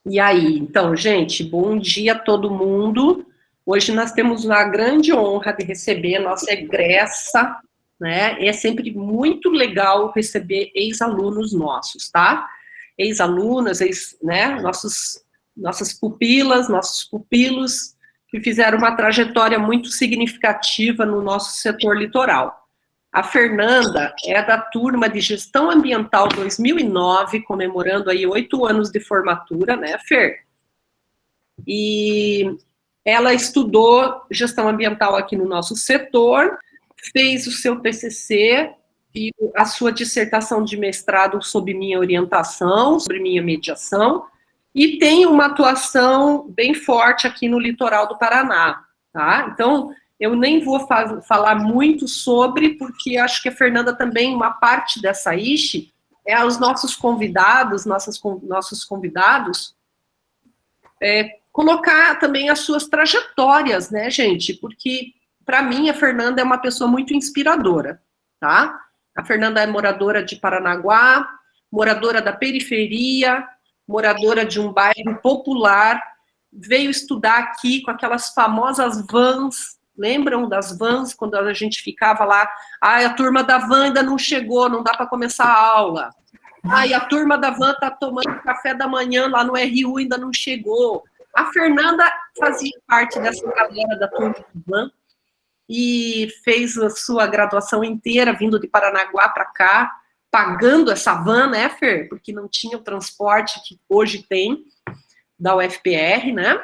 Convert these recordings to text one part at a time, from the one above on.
E aí, então, gente, bom dia a todo mundo. Hoje nós temos a grande honra de receber a nossa egressa, né? E é sempre muito legal receber ex-alunos nossos, tá? Ex-alunas, né? Nossas pupilas, nossos pupilos, que fizeram uma trajetória muito significativa no nosso setor litoral. A Fernanda é da turma de Gestão Ambiental 2009, comemorando aí 8 anos de formatura, né, Fer? E ela estudou gestão ambiental aqui no nosso setor, fez o seu TCC e a sua dissertação de mestrado sob minha orientação, sobre minha mediação, e tem uma atuação bem forte aqui no litoral do Paraná, tá? Então, eu nem vou falar muito sobre, porque acho que a Fernanda também, uma parte dessa ISHE, é os nossos convidados, nossos convidados, colocar também as suas trajetórias, né, gente? Porque, para mim, a Fernanda é uma pessoa muito inspiradora, tá? A Fernanda é moradora de Paranaguá, moradora da periferia, moradora de um bairro popular, veio estudar aqui com aquelas famosas vans. Lembram das vans, quando a gente ficava lá? A turma da van ainda não chegou, não dá para começar a aula. E a turma da van está tomando café da manhã lá no RU, ainda não chegou. A Fernanda fazia parte dessa galera da turma da van e fez a sua graduação inteira vindo de Paranaguá para cá, pagando essa van, né, Fer? Porque não tinha o transporte que hoje tem da UFPR, né?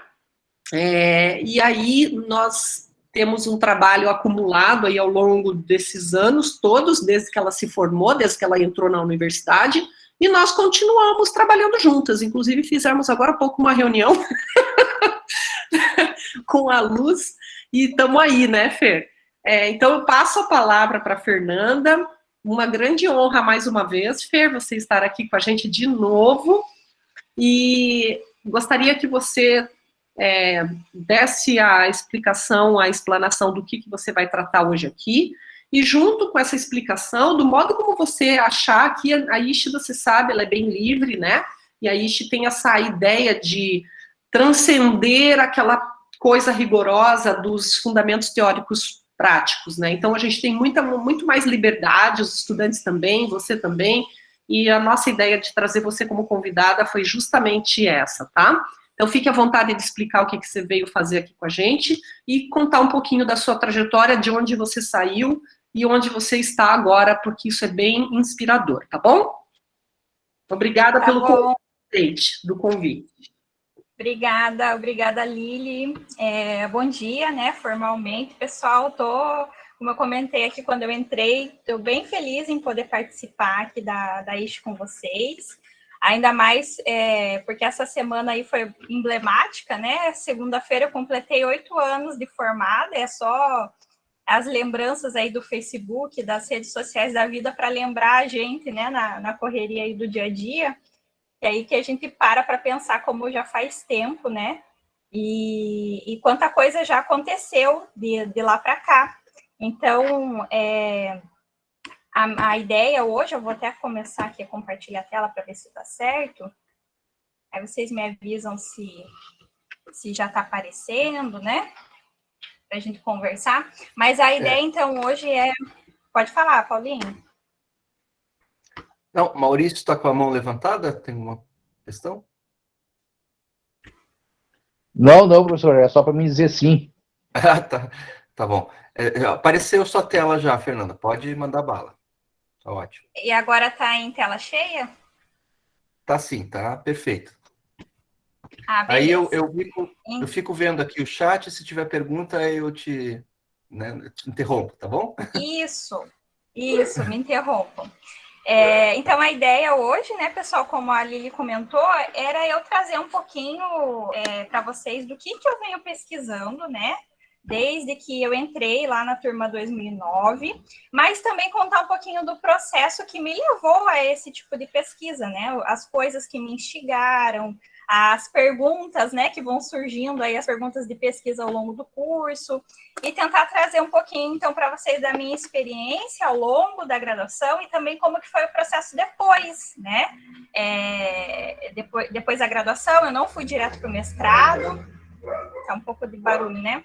E aí nós temos um trabalho acumulado aí ao longo desses anos todos, desde que ela se formou, desde que ela entrou na universidade, e nós continuamos trabalhando juntas. Inclusive fizemos agora há pouco uma reunião com a Luz, e estamos aí, né, Fer? Então eu passo a palavra para a Fernanda, uma grande honra mais uma vez, Fer, você estar aqui com a gente de novo, e gostaria que você desse a explicação, a explanação do que você vai tratar hoje aqui, e junto com essa explicação, do modo como você achar que a ISHE, você sabe, ela é bem livre, né? E a ISHE tem essa ideia de transcender aquela coisa rigorosa dos fundamentos teóricos práticos, né? Então a gente tem muito mais liberdade, os estudantes também, você também, e a nossa ideia de trazer você como convidada foi justamente essa, tá? Então, fique à vontade de explicar o que você veio fazer aqui com a gente e contar um pouquinho da sua trajetória, de onde você saiu e onde você está agora, porque isso é bem inspirador, tá bom? Obrigada pelo convite. Obrigada, Lili. Bom dia, né, formalmente. Pessoal, como eu comentei aqui quando eu entrei, estou bem feliz em poder participar aqui da ISHE com vocês. Ainda mais porque essa semana aí foi emblemática, né? Segunda-feira eu completei 8 anos de formada, é só as lembranças aí do Facebook, das redes sociais da vida para lembrar a gente, né, na correria aí do dia a dia, e aí que a gente para pensar como já faz tempo, né? E quanta coisa já aconteceu de lá para cá. Então, a ideia hoje, eu vou até começar aqui a compartilhar a tela para ver se está certo. Aí vocês me avisam se já está aparecendo, né? Para a gente conversar. Mas a ideia, então, hoje é... Pode falar, Paulinho. Não, Maurício está com a mão levantada? Tem uma questão? Não, professor, é só para me dizer sim. Tá bom. Apareceu sua tela já, Fernanda. Pode mandar bala. Tá ótimo. E agora está em tela cheia? Tá sim, tá perfeito. Aí eu fico vendo aqui o chat, se tiver pergunta eu te interrompo, tá bom? Isso, me interrompam. Então, a ideia hoje, né, pessoal, como a Lili comentou, era eu trazer um pouquinho para vocês do que eu venho pesquisando, né, desde que eu entrei lá na turma 2009, mas também contar um pouquinho do processo que me levou a esse tipo de pesquisa, né? As coisas que me instigaram, as perguntas, né, que vão surgindo aí, as perguntas de pesquisa ao longo do curso, e tentar trazer um pouquinho, então, para vocês da minha experiência ao longo da graduação e também como que foi o processo depois, né? Depois da graduação, eu não fui direto para o mestrado, tá um pouco de barulho, né?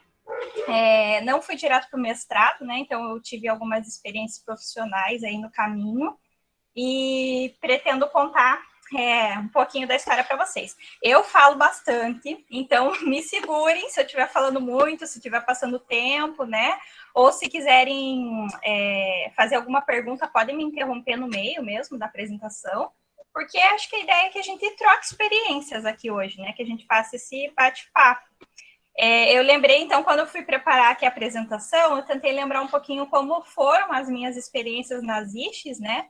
Não fui direto para o mestrado, né? Então, eu tive algumas experiências profissionais aí no caminho e pretendo contar um pouquinho da história para vocês. Eu falo bastante, então me segurem se eu estiver falando muito, se estiver passando tempo, né? Ou se quiserem fazer alguma pergunta, podem me interromper no meio mesmo da apresentação, porque acho que a ideia é que a gente troque experiências aqui hoje, né? Que a gente faça esse bate-papo. Eu lembrei, então, quando eu fui preparar aqui a apresentação, eu tentei lembrar um pouquinho como foram as minhas experiências nas ISHs, né?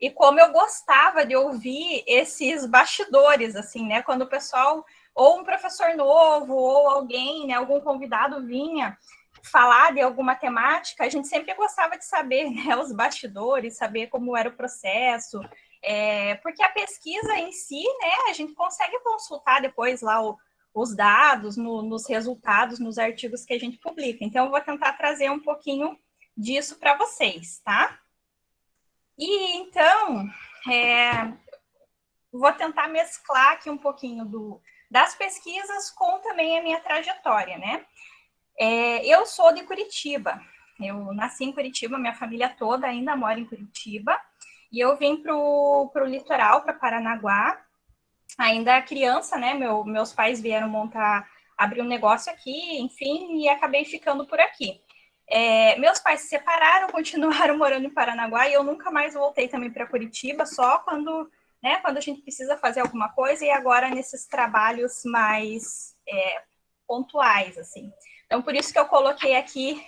E como eu gostava de ouvir esses bastidores, assim, né? Quando o pessoal, ou um professor novo, ou alguém, né, algum convidado vinha falar de alguma temática, a gente sempre gostava de saber, né, os bastidores, saber como era o processo, porque a pesquisa em si, né, a gente consegue consultar depois lá os dados, nos resultados, nos artigos que a gente publica. Então, eu vou tentar trazer um pouquinho disso para vocês, tá? E, então, vou tentar mesclar aqui um pouquinho das pesquisas com também a minha trajetória, né? Eu sou de Curitiba. Eu nasci em Curitiba, minha família toda ainda mora em Curitiba. E eu vim para o litoral, para Paranaguá, ainda criança, né? Meus pais vieram abrir um negócio aqui, enfim, e acabei ficando por aqui. Meus pais se separaram, continuaram morando em Paranaguá e eu nunca mais voltei também para Curitiba, só quando a gente precisa fazer alguma coisa e agora nesses trabalhos mais pontuais, assim. Então, por isso que eu coloquei aqui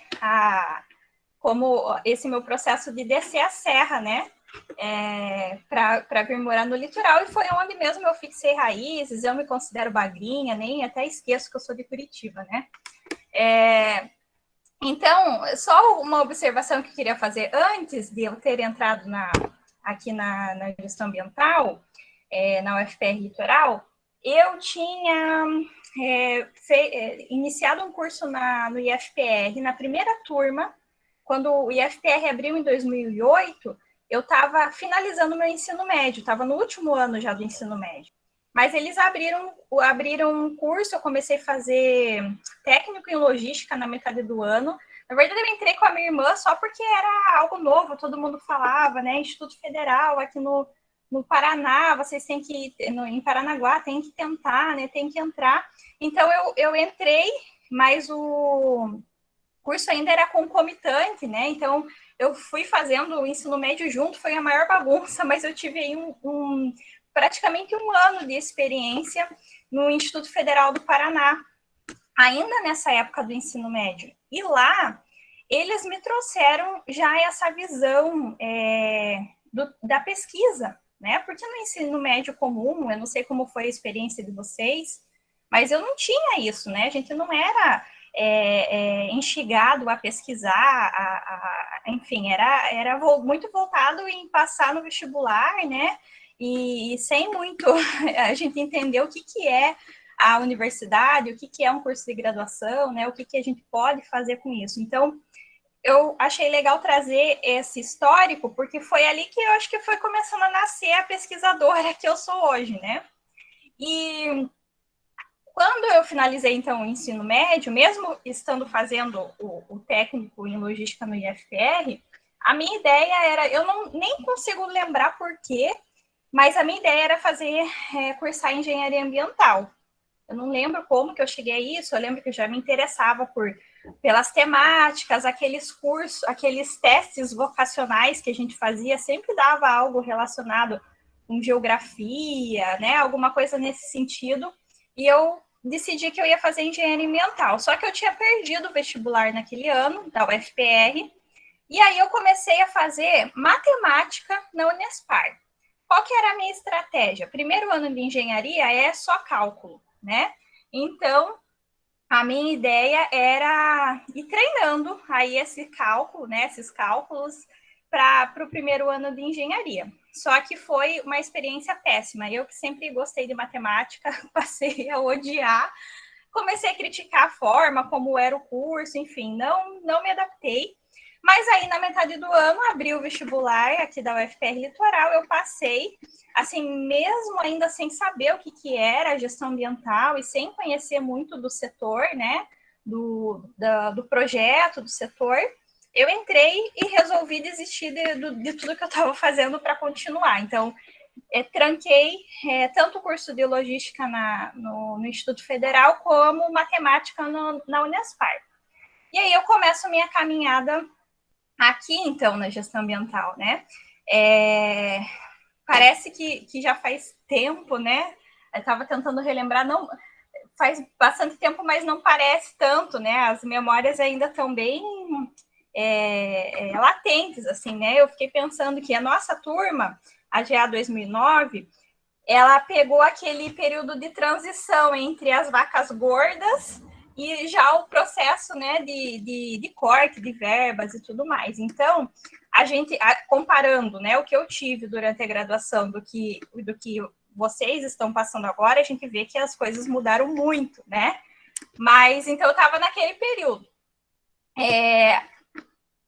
como esse meu processo de descer a serra, né? Para vir morar no litoral, e foi onde mesmo eu fixei raízes. Eu me considero bagrinha, nem até esqueço que eu sou de Curitiba, né? Então, só uma observação que eu queria fazer antes de eu ter entrado aqui na gestão ambiental, na UFPR Litoral, eu tinha iniciado um curso no IFPR, na primeira turma, quando o IFPR abriu em 2008, eu estava finalizando meu ensino médio, estava no último ano já do ensino médio. Mas eles abriram um curso, eu comecei a fazer técnico em logística na metade do ano. Na verdade, eu entrei com a minha irmã só porque era algo novo, todo mundo falava, né? Instituto Federal, aqui no Paraná, vocês têm que, em Paranaguá, tem que tentar, né? Tem que entrar. Então, eu entrei, mas o curso ainda era concomitante, né? Então, eu fui fazendo o ensino médio junto, foi a maior bagunça, mas eu tive aí praticamente um ano de experiência no Instituto Federal do Paraná, ainda nessa época do ensino médio. E lá, eles me trouxeram já essa visão da pesquisa, né? Porque no ensino médio comum, eu não sei como foi a experiência de vocês, mas eu não tinha isso, né? A gente não era instigado a pesquisar, enfim, era muito voltado em passar no vestibular, né? E sem muito a gente entender o que é a universidade, o que é um curso de graduação, né? O que a gente pode fazer com isso. Então, eu achei legal trazer esse histórico, porque foi ali que eu acho que foi começando a nascer a pesquisadora que eu sou hoje, né? E quando eu finalizei, então, o ensino médio, mesmo estando fazendo o técnico em logística no IFPR, a minha ideia era, nem consigo lembrar por quê, mas a minha ideia era cursar engenharia ambiental. Eu não lembro como que eu cheguei a isso, eu lembro que eu já me interessava pelas temáticas, aqueles cursos, aqueles testes vocacionais que a gente fazia, sempre dava algo relacionado com geografia, né, alguma coisa nesse sentido, e eu decidi que eu ia fazer engenharia ambiental, só que eu tinha perdido o vestibular naquele ano, da UFPR, e aí eu comecei a fazer matemática na Unespar. Qual que era a minha estratégia? Primeiro ano de engenharia é só cálculo, né? Então, A minha ideia era ir treinando aí esse cálculo, né, esses cálculos para o primeiro ano de engenharia. Só que foi uma experiência péssima. Eu que sempre gostei de matemática, passei a odiar. Comecei a criticar a forma, como era o curso, enfim, não me adaptei. Mas aí, na metade do ano, abri o vestibular aqui da UFPR Litoral, eu passei, assim, mesmo ainda sem saber o que era a gestão ambiental e sem conhecer muito do setor, né, do projeto, do setor, eu entrei e resolvi desistir de tudo que eu estava fazendo para continuar. Então, tranquei tanto o curso de logística no Instituto Federal como matemática na Unespar. E aí eu começo minha caminhada aqui, então, na gestão ambiental, né? Parece que já faz tempo, né? Eu estava tentando relembrar, não faz bastante tempo, mas não parece tanto, né? As memórias ainda estão bem latentes, assim, né? Eu fiquei pensando que a nossa turma, a GA 2009, ela pegou aquele período de transição entre as vacas gordas e já o processo, né, de corte de verbas e tudo mais. Então, a gente, comparando, né, o que eu tive durante a graduação do que vocês estão passando agora, a gente vê que as coisas mudaram muito, né? Mas, então, eu estava naquele período.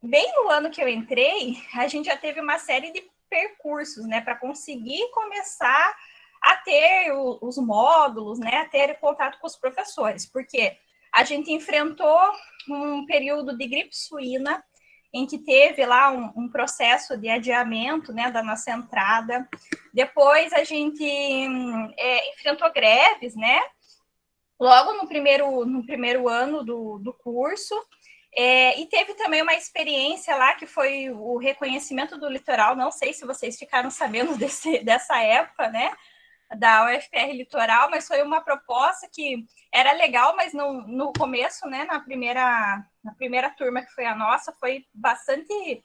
Bem no ano que eu entrei, a gente já teve uma série de percursos, né, para conseguir começar a ter os módulos, né, a ter contato com os professores, porque a gente enfrentou um período de gripe suína, em que teve lá um processo de adiamento, né, da nossa entrada. Depois a gente enfrentou greves, né, logo no primeiro ano do curso. E teve também uma experiência lá que foi o reconhecimento do litoral. Não sei se vocês ficaram sabendo dessa época, né, da UFPR Litoral, mas foi uma proposta que era legal, mas no começo, né, na primeira turma que foi a nossa, foi bastante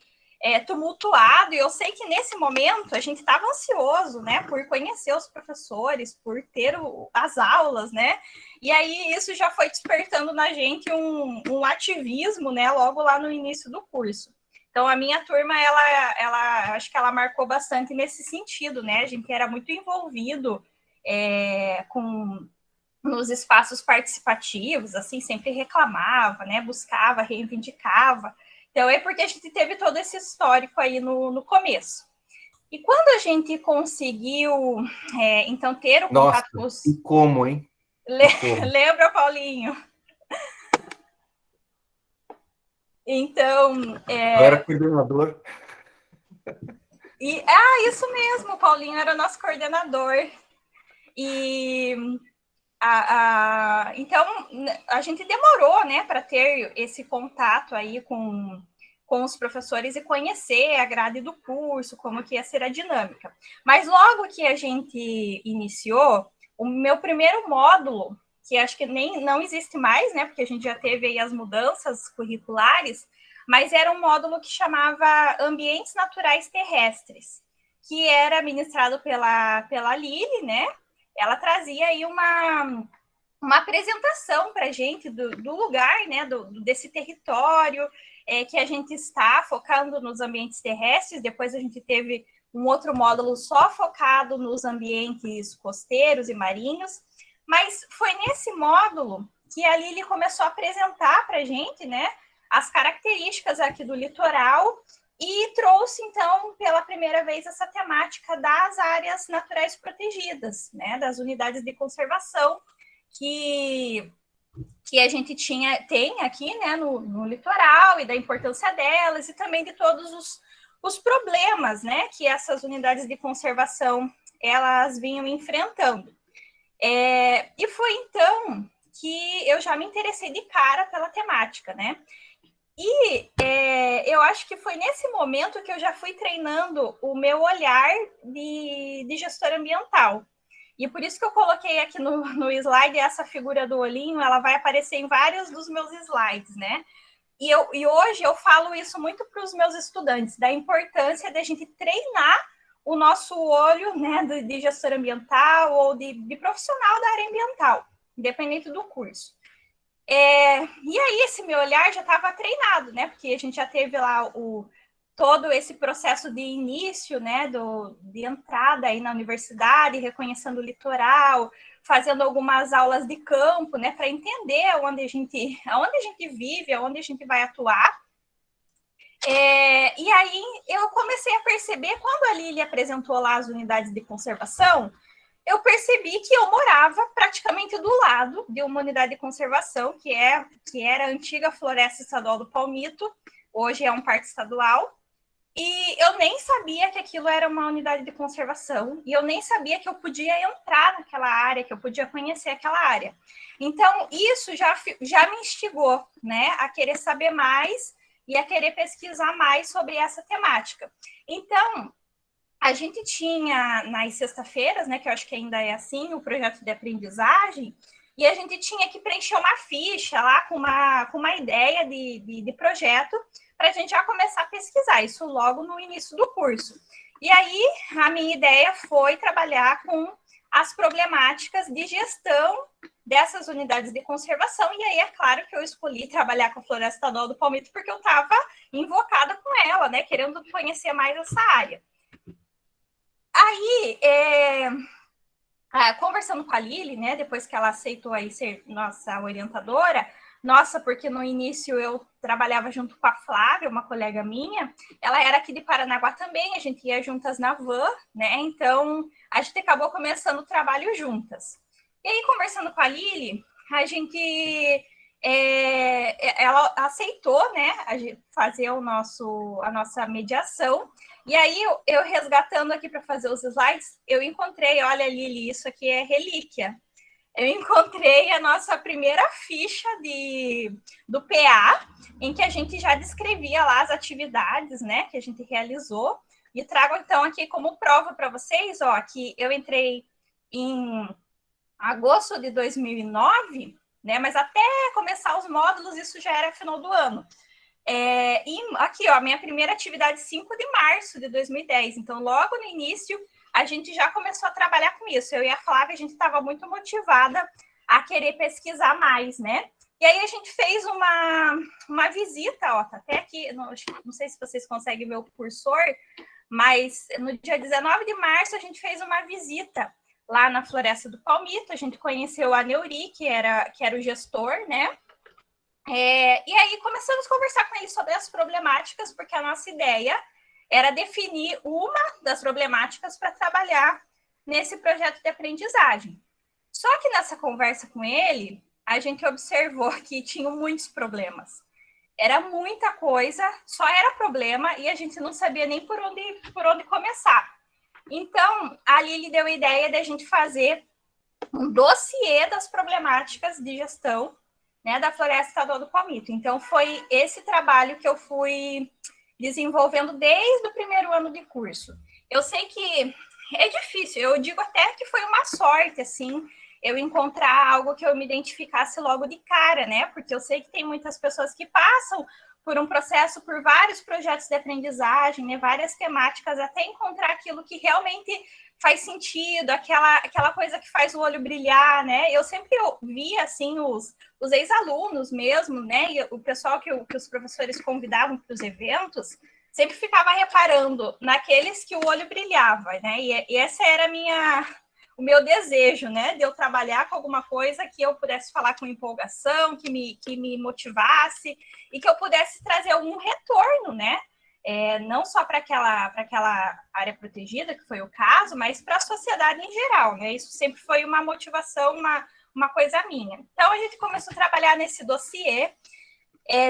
tumultuado, e eu sei que nesse momento a gente estava ansioso, né, por conhecer os professores, por ter as aulas, né, e aí isso já foi despertando na gente um ativismo, né, logo lá no início do curso. Então, a minha turma, ela acho que ela marcou bastante nesse sentido, né, a gente era muito envolvido nos espaços participativos, assim, sempre reclamava, né, buscava, reivindicava. Então, é porque a gente teve todo esse histórico aí no começo. E quando a gente conseguiu, então, ter o contato com os... E como, hein? Lembra, Paulinho? Então... Eu era coordenador. Isso mesmo, o Paulinho era nosso coordenador. E... então, a gente demorou, né, para ter esse contato aí com os professores e conhecer a grade do curso, como que ia ser a dinâmica. Mas logo que a gente iniciou, o meu primeiro módulo, que acho que não existe mais, né, porque a gente já teve aí as mudanças curriculares, mas era um módulo que chamava Ambientes Naturais Terrestres, que era ministrado pela Lili, né? Ela trazia aí uma apresentação para a gente do lugar, né, desse território que a gente está focando nos ambientes terrestres. Depois a gente teve um outro módulo só focado nos ambientes costeiros e marinhos, mas foi nesse módulo que a Lili começou a apresentar para a gente, né, as características aqui do litoral e trouxe, então, pela primeira vez essa temática das áreas naturais protegidas, né, das unidades de conservação que a gente tem aqui, né, no litoral, e da importância delas, e também de todos os problemas, né, que essas unidades de conservação elas vinham enfrentando. E foi, então, que eu já me interessei de cara pela temática, né? E eu acho que foi nesse momento que eu já fui treinando o meu olhar de gestora ambiental. E por isso que eu coloquei aqui no slide essa figura do olhinho, ela vai aparecer em vários dos meus slides, né? E hoje eu falo isso muito para os meus estudantes, da importância de a gente treinar o nosso olho, né, de gestor ambiental ou de profissional da área ambiental, independente do curso. E aí esse meu olhar já estava treinado, né? Porque a gente já teve lá todo esse processo de início, né? De entrada aí na universidade, reconhecendo o litoral, fazendo algumas aulas de campo, né? Para entender aonde a gente vive, aonde a gente vai atuar. E aí eu comecei a perceber, quando a Lili apresentou lá as unidades de conservação, eu percebi que eu morava praticamente do lado de uma unidade de conservação, que era a antiga Floresta Estadual do Palmito, hoje é um parque estadual, e eu nem sabia que aquilo era uma unidade de conservação, e eu nem sabia que eu podia entrar naquela área, que eu podia conhecer aquela área. Então, isso já me instigou, né, a querer saber mais e a querer pesquisar mais sobre essa temática. Então, a gente tinha nas sextas-feiras, né, que eu acho que ainda é assim, o projeto de aprendizagem, e a gente tinha que preencher uma ficha lá com uma ideia de projeto para a gente já começar a pesquisar, isso logo no início do curso. E aí, a minha ideia foi trabalhar com as problemáticas de gestão dessas unidades de conservação, e aí é claro que eu escolhi trabalhar com a Floresta Estadual do Palmito porque eu estava invocada com ela, né, querendo conhecer mais essa área. Aí, conversando com a Lili, né, depois que ela aceitou aí ser nossa orientadora, porque no início eu trabalhava junto com a Flávia, uma colega minha, ela era aqui de Paranaguá também, a gente ia juntas na van, né, então a gente acabou começando o trabalho juntas. E aí, conversando com a Lili, a gente, ela aceitou, né, fazer a nossa mediação. E aí, eu resgatando aqui para fazer os slides, eu encontrei, olha, Lili, isso aqui é relíquia. Eu encontrei a nossa primeira ficha do PA, em que a gente já descrevia lá as atividades, né, que a gente realizou. E trago, então, aqui como prova para vocês, ó, que eu entrei em agosto de 2009, né, mas até começar os módulos, isso já era final do ano. E aqui, ó, minha primeira atividade, 5 de março de 2010. Então, logo no início, a gente já começou a trabalhar com isso. Eu e a Flávia, a gente estava muito motivada a querer pesquisar mais, né? E aí a gente fez uma visita, ó, tá até aqui, não sei se vocês conseguem ver o cursor, mas no dia 19 de março a gente fez uma visita lá na Floresta do Palmito. A gente conheceu a Neuri, que era o gestor, né? E aí começamos a conversar com ele sobre as problemáticas, porque a nossa ideia era definir uma das problemáticas para trabalhar nesse projeto de aprendizagem. Só que nessa conversa com ele, a gente observou que tinham muitos problemas. Era muita coisa, só era problema, e a gente não sabia nem por onde começar. Então, a Lili deu a ideia de a gente fazer um dossiê das problemáticas de gestão, né, da Floresta Estadual do Palmito. Então, foi esse trabalho que eu fui desenvolvendo desde o primeiro ano de curso. Eu sei que é difícil, eu digo até que foi uma sorte, assim, eu encontrar algo que eu me identificasse logo de cara, né? Porque eu sei que tem muitas pessoas que passam por um processo, por vários projetos de aprendizagem, né, várias temáticas, até encontrar aquilo que realmente faz sentido, aquela coisa que faz o olho brilhar, né? Eu sempre via, assim, os ex-alunos mesmo, né? E o pessoal que os professores convidavam para os eventos, sempre ficava reparando naqueles que o olho brilhava, né? E essa era o meu desejo, né? De eu trabalhar com alguma coisa que eu pudesse falar com empolgação, que me motivasse e que eu pudesse trazer algum retorno, né? Não só para aquela área protegida, que foi o caso, mas para a sociedade em geral, né? Isso sempre foi uma motivação, uma coisa minha. Então, a gente começou a trabalhar nesse dossiê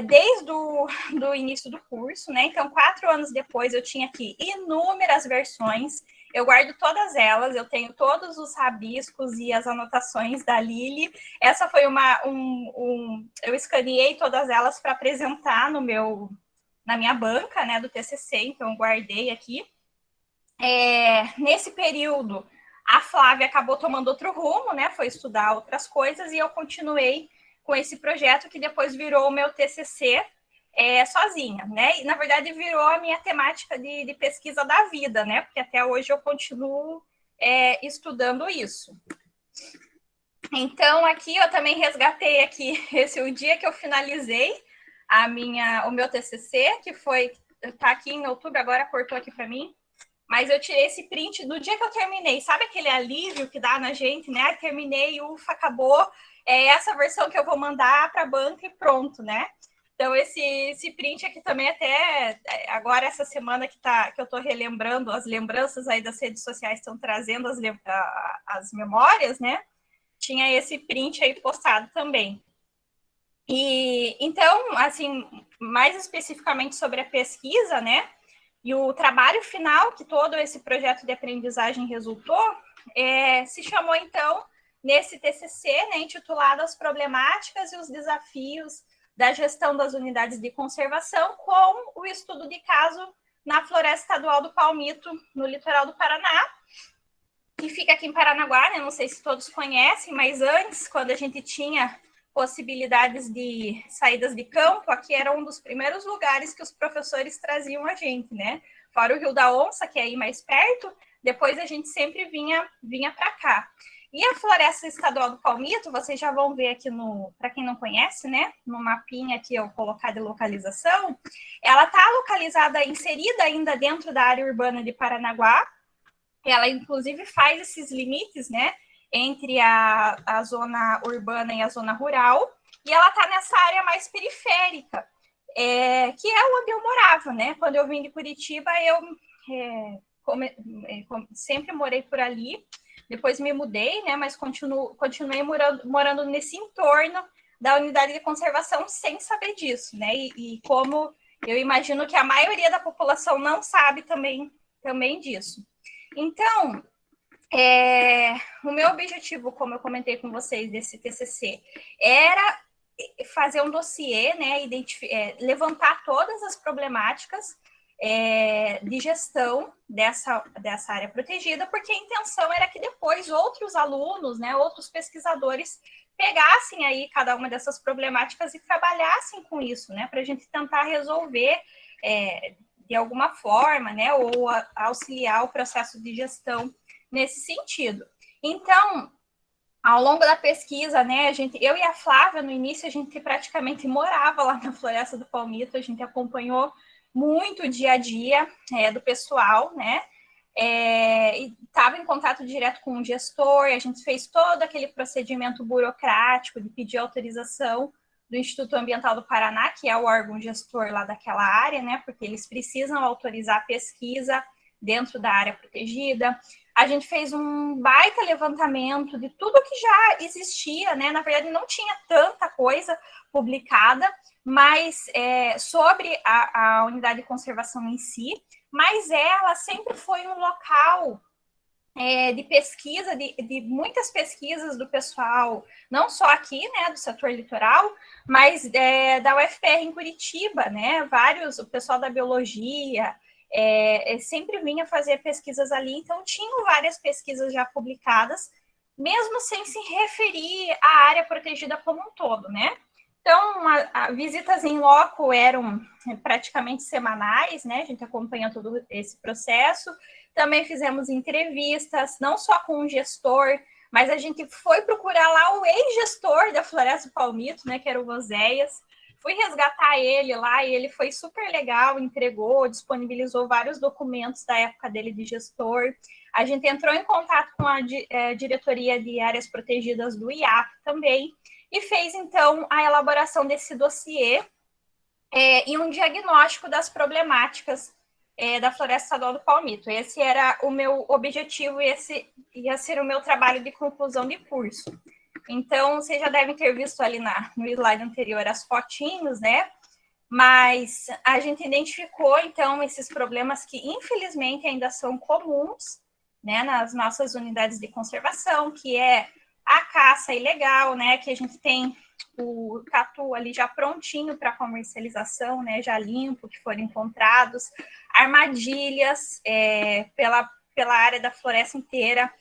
desde o início do curso, né? Então, 4 anos depois, eu tinha aqui inúmeras versões, eu guardo todas elas, eu tenho todos os rabiscos e as anotações da Lili. Essa foi eu escaneei todas elas para apresentar na minha banca, né, do TCC, então guardei aqui. Nesse período, a Flávia acabou tomando outro rumo, né, foi estudar outras coisas, e eu continuei com esse projeto que depois virou o meu TCC sozinha, né, e na verdade virou a minha temática de pesquisa da vida, né, porque até hoje eu continuo estudando isso. Então, aqui eu também resgatei aqui o dia que eu finalizei o meu TCC, que tá aqui em outubro, agora cortou aqui para mim, mas eu tirei esse print do dia que eu terminei. Sabe aquele alívio que dá na gente, né? Terminei, ufa, acabou. É essa versão que eu vou mandar para a banca e pronto, né? Então, esse print aqui também, até agora, essa semana que eu estou relembrando, as lembranças aí das redes sociais estão trazendo as memórias, né? Tinha esse print aí postado também. E então, assim, mais especificamente sobre a pesquisa, né? E o trabalho final que todo esse projeto de aprendizagem resultou, se chamou, então, nesse TCC, né, intitulado As Problemáticas e os Desafios da Gestão das Unidades de Conservação, com o estudo de caso na Floresta Estadual do Palmito, no litoral do Paraná, que fica aqui em Paranaguá, né? Não sei se todos conhecem, mas antes, quando a gente tinha possibilidades de saídas de campo, aqui era um dos primeiros lugares que os professores traziam a gente, né? Fora o Rio da Onça, que é aí mais perto, depois a gente sempre vinha para cá. E a Floresta Estadual do Palmito, vocês já vão ver aqui para quem não conhece, né? No mapinha que eu colocar de localização, ela está localizada, inserida ainda dentro da área urbana de Paranaguá. Ela, inclusive, faz esses limites, né? Entre a zona urbana e a zona rural, e ela está nessa área mais periférica, que é onde eu morava, né? Quando eu vim de Curitiba, eu sempre morei por ali, depois me mudei, né? Mas continuei morando nesse entorno da unidade de conservação sem saber disso, né? E como eu imagino que a maioria da população não sabe também disso. Então, o meu objetivo, como eu comentei com vocês desse TCC, era fazer um dossiê, né, levantar todas as problemáticas de gestão dessa área protegida, porque a intenção era que depois outros alunos, né, outros pesquisadores pegassem aí cada uma dessas problemáticas e trabalhassem com isso, né, para a gente tentar resolver de alguma forma, né, ou auxiliar o processo de gestão nesse sentido. Então, ao longo da pesquisa, né, eu e a Flávia, no início, a gente praticamente morava lá na Floresta do Palmito, a gente acompanhou muito o dia a dia do pessoal, né, e estava em contato direto com o gestor, a gente fez todo aquele procedimento burocrático de pedir autorização do Instituto Ambiental do Paraná, que é o órgão gestor lá daquela área, né, porque eles precisam autorizar a pesquisa dentro da área protegida. A gente fez um baita levantamento de tudo que já existia, né? Na verdade, não tinha tanta coisa publicada, mas sobre a unidade de conservação em si, mas ela sempre foi um local de pesquisa, de muitas pesquisas do pessoal, não só aqui, né, do setor litoral, mas da UFPR em Curitiba, né? O pessoal da biologia, sempre vinha fazer pesquisas ali, então tinham várias pesquisas já publicadas, mesmo sem se referir à área protegida como um todo, né? Então, visitas em loco eram praticamente semanais, né? A gente acompanha todo esse processo. Também fizemos entrevistas, não só com o gestor, mas a gente foi procurar lá o ex-gestor da Floresta do Palmito, né? Que era o Oséias. Fui resgatar ele lá e ele foi super legal, entregou, disponibilizou vários documentos da época dele de gestor. A gente entrou em contato com a diretoria de áreas protegidas do IAP também e fez, então, a elaboração desse dossiê e um diagnóstico das problemáticas da Floresta Estadual do Palmito. Esse era o meu objetivo e esse ia ser o meu trabalho de conclusão de curso. Então, vocês já devem ter visto ali no slide anterior as fotinhos, né? Mas a gente identificou, então, esses problemas que, infelizmente, ainda são comuns, né, nas nossas unidades de conservação, que é a caça ilegal, né, que a gente tem o tatu ali já prontinho para comercialização, né, já limpo, que foram encontrados, armadilhas pela área da floresta inteira,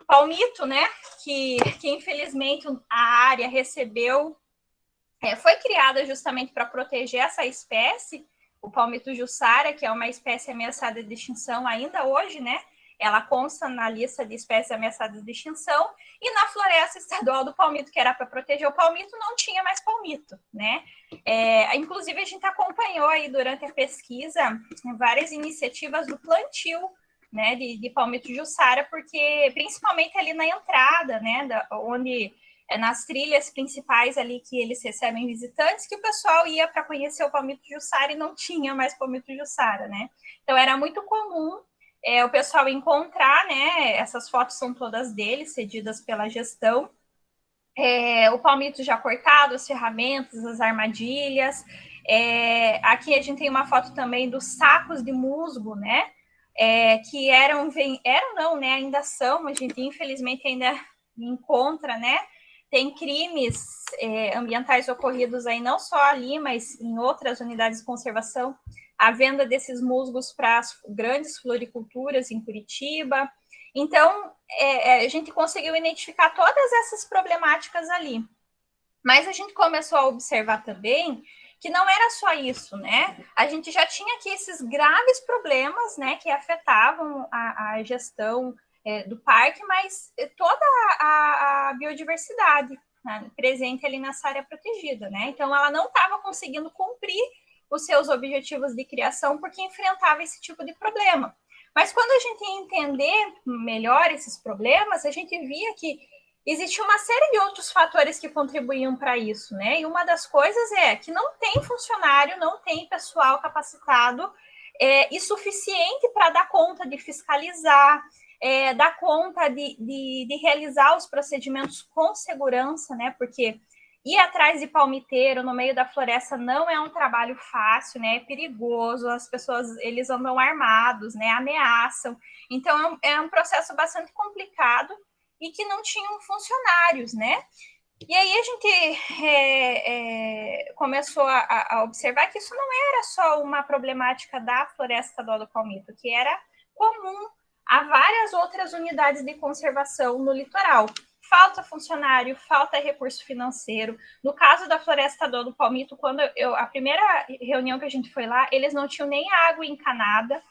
palmito, né, que infelizmente a área recebeu, foi criada justamente para proteger essa espécie, o palmito jussara, que é uma espécie ameaçada de extinção ainda hoje, né, ela consta na lista de espécies ameaçadas de extinção, e na floresta estadual do palmito, que era para proteger o palmito, não tinha mais palmito, né? Inclusive, a gente acompanhou aí durante a pesquisa várias iniciativas do plantio, né, de palmito jussara, porque principalmente ali na entrada, né, onde nas trilhas principais ali que eles recebem visitantes, que o pessoal ia para conhecer o palmito jussara e não tinha mais palmito jussara, né? Então era muito comum o pessoal encontrar, né? Essas fotos são todas deles, cedidas pela gestão. O palmito já cortado, as ferramentas, as armadilhas. Aqui a gente tem uma foto também dos sacos de musgo, né? Que eram não, né? Ainda são, a gente infelizmente ainda encontra, né? Tem crimes ambientais ocorridos aí, não só ali, mas em outras unidades de conservação, a venda desses musgos para as grandes floriculturas em Curitiba. Então, a gente conseguiu identificar todas essas problemáticas ali. Mas a gente começou a observar também que não era só isso, né? A gente já tinha aqui esses graves problemas, né, que afetavam a gestão do parque, mas toda a biodiversidade, né, presente ali nessa área protegida, né? Então, ela não estava conseguindo cumprir os seus objetivos de criação porque enfrentava esse tipo de problema. Mas quando a gente ia entender melhor esses problemas, a gente via que existe uma série de outros fatores que contribuíam para isso, né? E uma das coisas é que não tem funcionário, não tem pessoal capacitado e suficiente para dar conta de fiscalizar, dar conta de realizar os procedimentos com segurança, né? Porque ir atrás de palmiteiro no meio da floresta não é um trabalho fácil, né? É perigoso, as pessoas, eles andam armados, né? Ameaçam. Então, é um processo bastante complicado e que não tinham funcionários, né? E aí a gente começou a observar que isso não era só uma problemática da floresta estadual do palmito, que era comum a várias outras unidades de conservação no litoral. Falta funcionário, falta recurso financeiro. No caso da floresta estadual do palmito, quando a primeira reunião que a gente foi lá, eles não tinham nem água encanada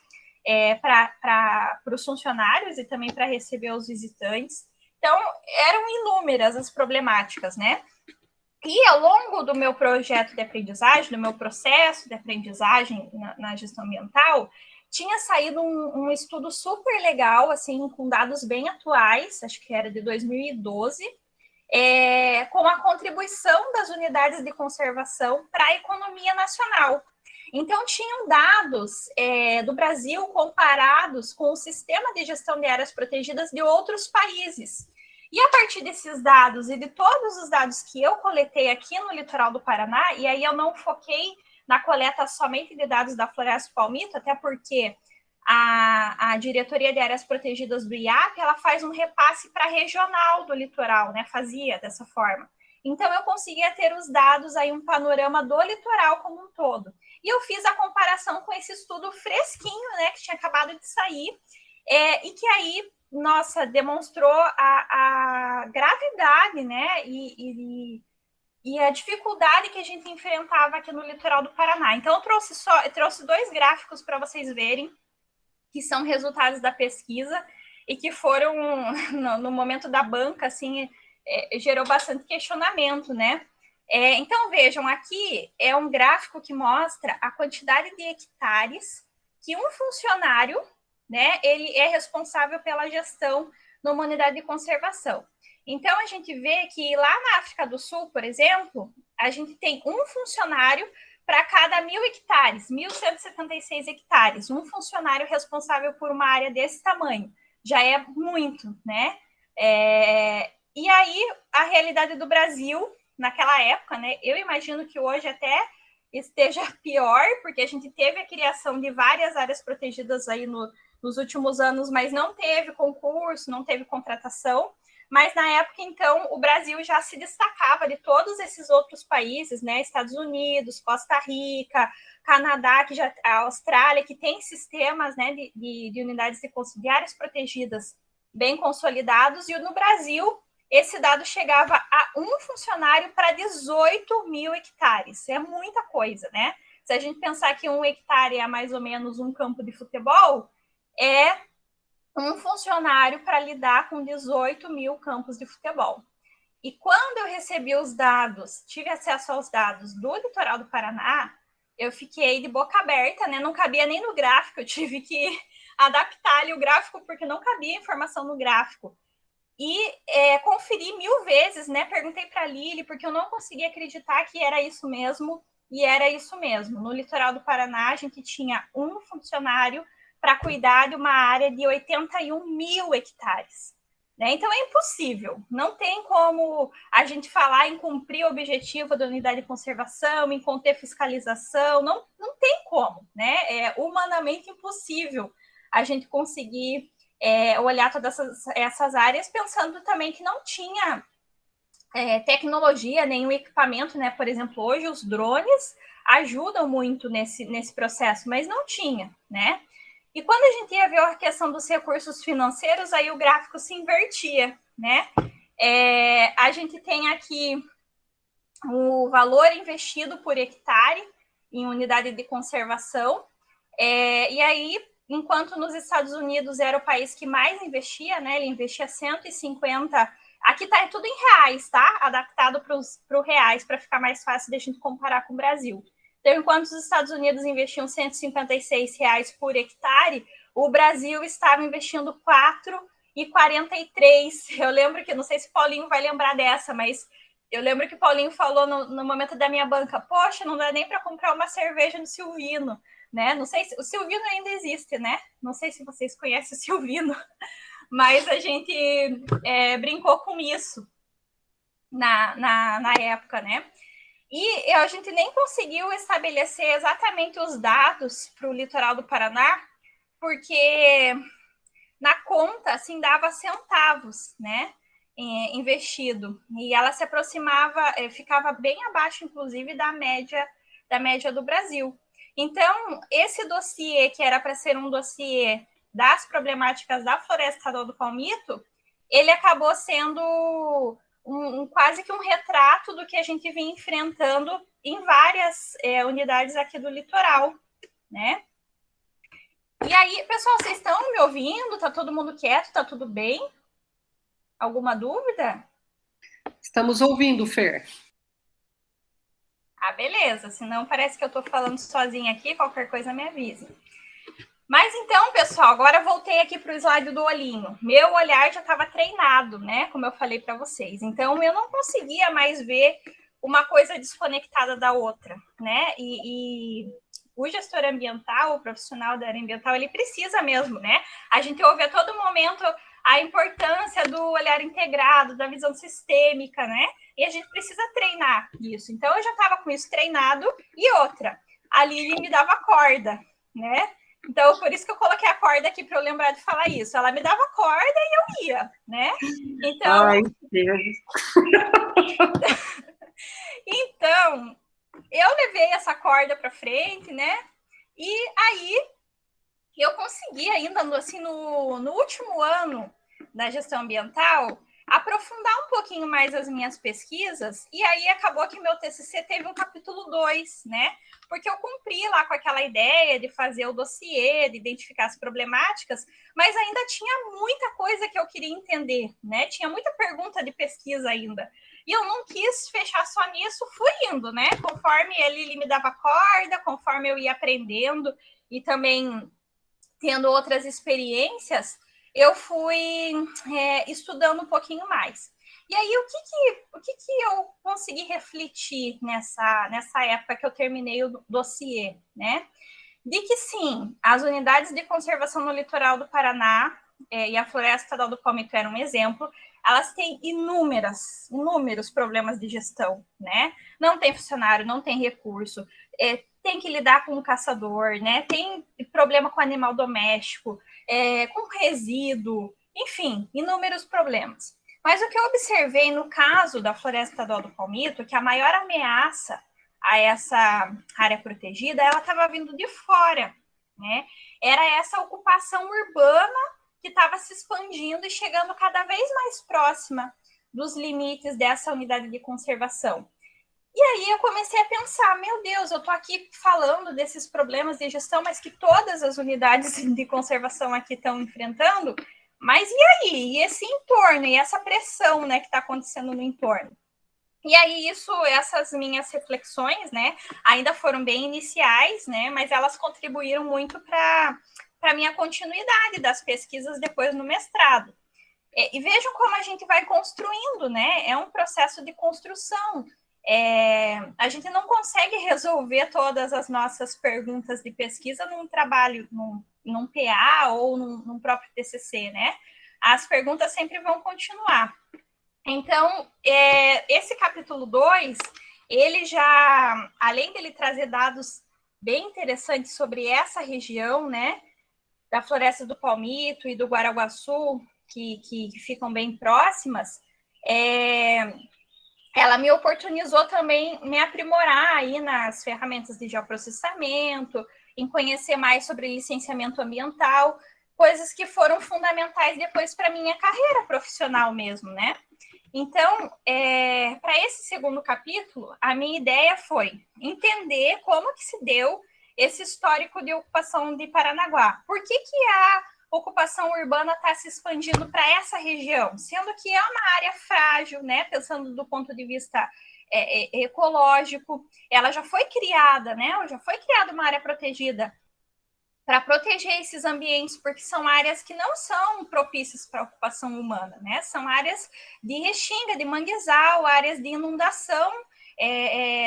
para os funcionários e também para receber os visitantes. Então, eram inúmeras as problemáticas, né? E ao longo do meu projeto de aprendizagem, do meu processo de aprendizagem na gestão ambiental, tinha saído um estudo super legal, assim, com dados bem atuais, acho que era de 2012, com a contribuição das unidades de conservação para a economia nacional. Então, tinham dados do Brasil comparados com o sistema de gestão de áreas protegidas de outros países. E a partir desses dados e de todos os dados que eu coletei aqui no litoral do Paraná, e aí eu não foquei na coleta somente de dados da Floresta do Palmito, até porque a Diretoria de Áreas Protegidas do IAP, ela faz um repasse para a regional do litoral, né? Fazia dessa forma. Então, eu conseguia ter os dados aí, um panorama do litoral como um todo. E eu fiz a comparação com esse estudo fresquinho, né, que tinha acabado de sair, e que aí, nossa, demonstrou a gravidade, né, e a dificuldade que a gente enfrentava aqui no litoral do Paraná. Então, eu trouxe dois gráficos para vocês verem, que são resultados da pesquisa e que foram, no momento da banca, assim, gerou bastante questionamento, né? Então, vejam, aqui é um gráfico que mostra a quantidade de hectares que um funcionário, né, ele é responsável pela gestão numa unidade de conservação. Então, a gente vê que lá na África do Sul, por exemplo, a gente tem um funcionário para cada 1.000 hectares, 1.176 hectares, um funcionário responsável por uma área desse tamanho. Já é muito, né? E aí, a realidade do Brasil, naquela época, né? Eu imagino que hoje até esteja pior, porque a gente teve a criação de várias áreas protegidas aí nos últimos anos, mas não teve concurso, não teve contratação. Mas na época, então, o Brasil já se destacava de todos esses outros países, né? Estados Unidos, Costa Rica, Canadá, a Austrália, que tem sistemas, né, de unidades de áreas protegidas bem consolidados, e no Brasil esse dado chegava a um funcionário para 18.000 hectares. É muita coisa, né? Se a gente pensar que 1 hectare é mais ou menos um campo de futebol, é um funcionário para lidar com 18 mil campos de futebol. E quando eu recebi os dados, tive acesso aos dados do litoral do Paraná, eu fiquei de boca aberta, né? Não cabia nem no gráfico, eu tive que adaptar ali o gráfico, porque não cabia informação no gráfico. E conferi 1000 vezes, né? Perguntei para a Lili, porque eu não conseguia acreditar que era isso mesmo, e era isso mesmo. No litoral do Paraná, a gente tinha um funcionário para cuidar de uma área de 81 mil hectares. Né? Então, é impossível. Não tem como a gente falar em cumprir o objetivo da unidade de conservação, em conter fiscalização, não tem como. Né? É humanamente impossível a gente conseguir olhar todas essas áreas, pensando também que não tinha tecnologia, nenhum equipamento, né? Por exemplo, hoje os drones ajudam muito nesse processo, mas não tinha, né? E quando a gente ia ver a questão dos recursos financeiros, aí o gráfico se invertia, né? A gente tem aqui o valor investido por hectare em unidade de conservação, e aí, enquanto nos Estados Unidos era o país que mais investia, né? Ele investia 150. Aqui tá tudo em reais, tá? Adaptado para o reais, para ficar mais fácil de a gente comparar com o Brasil. Então, enquanto os Estados Unidos investiam R$156 por hectare, o Brasil estava investindo R$4,43. Eu lembro que, não sei se o Paulinho vai lembrar dessa, mas eu lembro que o Paulinho falou no momento da minha banca, poxa, não dá nem para comprar uma cerveja no Silvino, né? Não sei se o Silvino ainda existe, né? Não sei se vocês conhecem o Silvino, mas a gente brincou com isso na época, né? E a gente nem conseguiu estabelecer exatamente os dados para o litoral do Paraná, porque na conta, assim, dava centavos, né, investido. E ela se aproximava, ficava bem abaixo, inclusive, da média do Brasil. Então, esse dossiê, que era para ser um dossiê das problemáticas da Floresta Estadual do Palmito, ele acabou sendo quase que um retrato do que a gente vinha enfrentando em várias unidades aqui do litoral, né? E aí, pessoal, vocês estão me ouvindo? Tá todo mundo quieto? Tá tudo bem? Alguma dúvida? Estamos ouvindo, Fer. Ah, beleza. Senão parece que eu tô falando sozinha aqui, qualquer coisa me avisa. Mas então, pessoal, agora voltei aqui para o slide do olhinho. Meu olhar já estava treinado, né? Como eu falei para vocês. Então, eu não conseguia mais ver uma coisa desconectada da outra, né? E o gestor ambiental, o profissional da área ambiental, ele precisa mesmo, né? A gente ouve a todo momento a importância do olhar integrado, da visão sistêmica, né? E a gente precisa treinar isso. Então, eu já estava com isso treinado. E outra, a Lili me dava corda, né? Então, por isso que eu coloquei a corda aqui para eu lembrar de falar isso. Ela me dava corda e eu ia, né? Então, ai, Deus. Então, eu levei essa corda para frente, né? E aí eu consegui ainda, assim, no último ano da gestão ambiental, aprofundar um pouquinho mais as minhas pesquisas, e aí acabou que meu TCC teve um capítulo 2, né? Porque eu cumpri lá com aquela ideia de fazer o dossiê, de identificar as problemáticas, mas ainda tinha muita coisa que eu queria entender, né? Tinha muita pergunta de pesquisa ainda. E eu não quis fechar só nisso, fui indo, né? Conforme ele me dava corda, conforme eu ia aprendendo e também tendo outras experiências, eu fui estudando um pouquinho mais. E aí, o que eu consegui refletir nessa época que eu terminei o dossiê, né? De que, sim, as unidades de conservação no litoral do Paraná e a Floresta Estadual do Palmito eram um exemplo, elas têm inúmeros problemas de gestão, né? Não tem funcionário, não tem recurso, tem que lidar com o caçador, né? Tem problema com animal doméstico, com resíduo, enfim, inúmeros problemas. Mas o que eu observei no caso da Floresta Estadual do Palmito, que a maior ameaça a essa área protegida, ela estava vindo de fora, né? Era essa ocupação urbana que estava se expandindo e chegando cada vez mais próxima dos limites dessa unidade de conservação. E aí eu comecei a pensar, meu Deus, eu estou aqui falando desses problemas de gestão, mas que todas as unidades de conservação aqui estão enfrentando, mas e aí? E esse entorno, e essa pressão, né, que está acontecendo no entorno? E aí essas minhas reflexões, né, ainda foram bem iniciais, né, mas elas contribuíram muito para a minha continuidade das pesquisas depois no mestrado. E vejam como a gente vai construindo, né? É um processo de construção. A gente não consegue resolver todas as nossas perguntas de pesquisa num trabalho, num PA ou num próprio TCC, né? As perguntas sempre vão continuar. Então, esse capítulo 2, ele já, além dele trazer dados bem interessantes sobre essa região, né? Da Floresta do Palmito e do Guaraguaçu, que ficam bem próximas, ela me oportunizou também me aprimorar aí nas ferramentas de geoprocessamento, em conhecer mais sobre licenciamento ambiental, coisas que foram fundamentais depois para a minha carreira profissional mesmo, né? Então, para esse segundo capítulo, a minha ideia foi entender como que se deu esse histórico de ocupação de Paranaguá. Por que a ocupação urbana está se expandindo para essa região, sendo que é uma área frágil, né? Pensando do ponto de vista ecológico, ela já foi criada, né? Já foi criada uma área protegida para proteger esses ambientes, porque são áreas que não são propícias para a ocupação humana, né? São áreas de restinga, de manguezal, áreas de inundação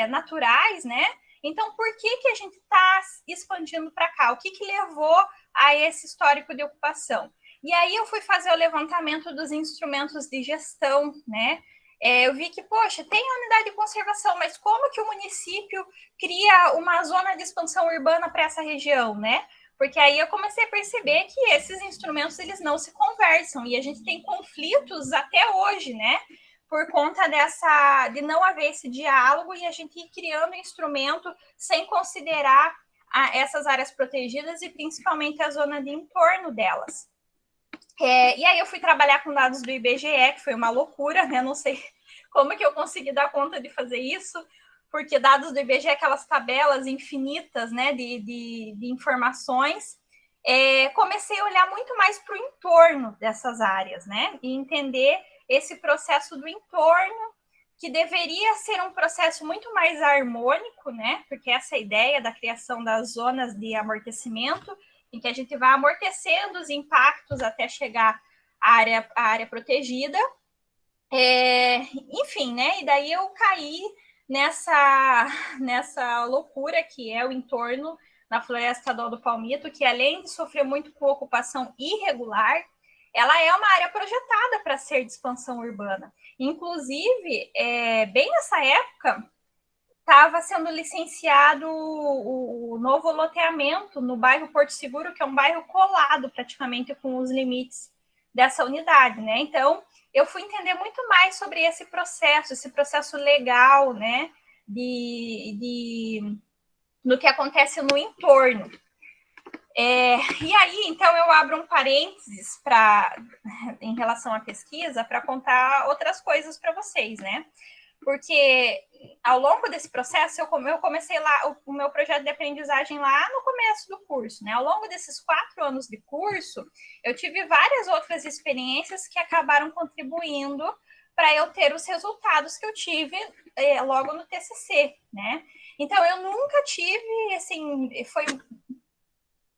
naturais, né? Então, por que a gente está expandindo para cá? O que levou a esse histórico de ocupação? E aí eu fui fazer o levantamento dos instrumentos de gestão, né? Eu vi que, poxa, tem a unidade de conservação, mas como que o município cria uma zona de expansão urbana para essa região, né? Porque aí eu comecei a perceber que esses instrumentos, eles não se conversam, e a gente tem conflitos até hoje, né? Por conta de não haver esse diálogo e a gente ir criando instrumento sem considerar essas áreas protegidas e principalmente a zona de entorno delas. E aí eu fui trabalhar com dados do IBGE, que foi uma loucura, né? Não sei como que eu consegui dar conta de fazer isso, porque dados do IBGE, aquelas tabelas infinitas, né, de informações, comecei a olhar muito mais para o entorno dessas áreas, né? E entender esse processo do entorno, que deveria ser um processo muito mais harmônico, né? Porque essa ideia da criação das zonas de amortecimento, em que a gente vai amortecendo os impactos até chegar à área protegida. Enfim, né? E daí eu caí nessa loucura que é o entorno na Floresta Estadual do Palmito, que além de sofrer muito com ocupação irregular, ela é uma área projetada para ser de expansão urbana. Inclusive, bem nessa época, estava sendo licenciado o novo loteamento no bairro Porto Seguro, que é um bairro colado praticamente com os limites dessa unidade, né? Então, eu fui entender muito mais sobre esse processo legal, né? Do que acontece no entorno. E aí, então, eu abro um parênteses em relação à pesquisa para contar outras coisas para vocês, né? Porque ao longo desse processo, eu comecei lá o meu projeto de aprendizagem lá no começo do curso, né? Ao longo desses 4 anos de curso, eu tive várias outras experiências que acabaram contribuindo para eu ter os resultados que eu tive logo no TCC, né? Então, eu nunca tive, assim, foi...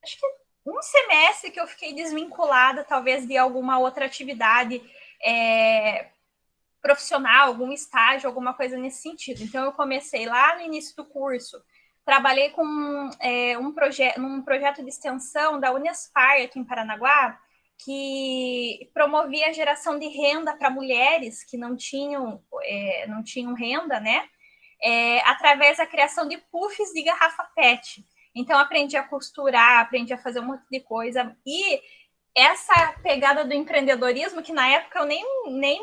acho que um semestre que eu fiquei desvinculada, talvez, de alguma outra atividade profissional, algum estágio, alguma coisa nesse sentido. Então, eu comecei lá no início do curso, trabalhei com num projeto de extensão da Unespar, aqui em Paranaguá, que promovia a geração de renda para mulheres que não tinham renda, né? Através da criação de puffs de garrafa PET. Então, aprendi a costurar, aprendi a fazer um monte de coisa. E essa pegada do empreendedorismo, que na época eu nem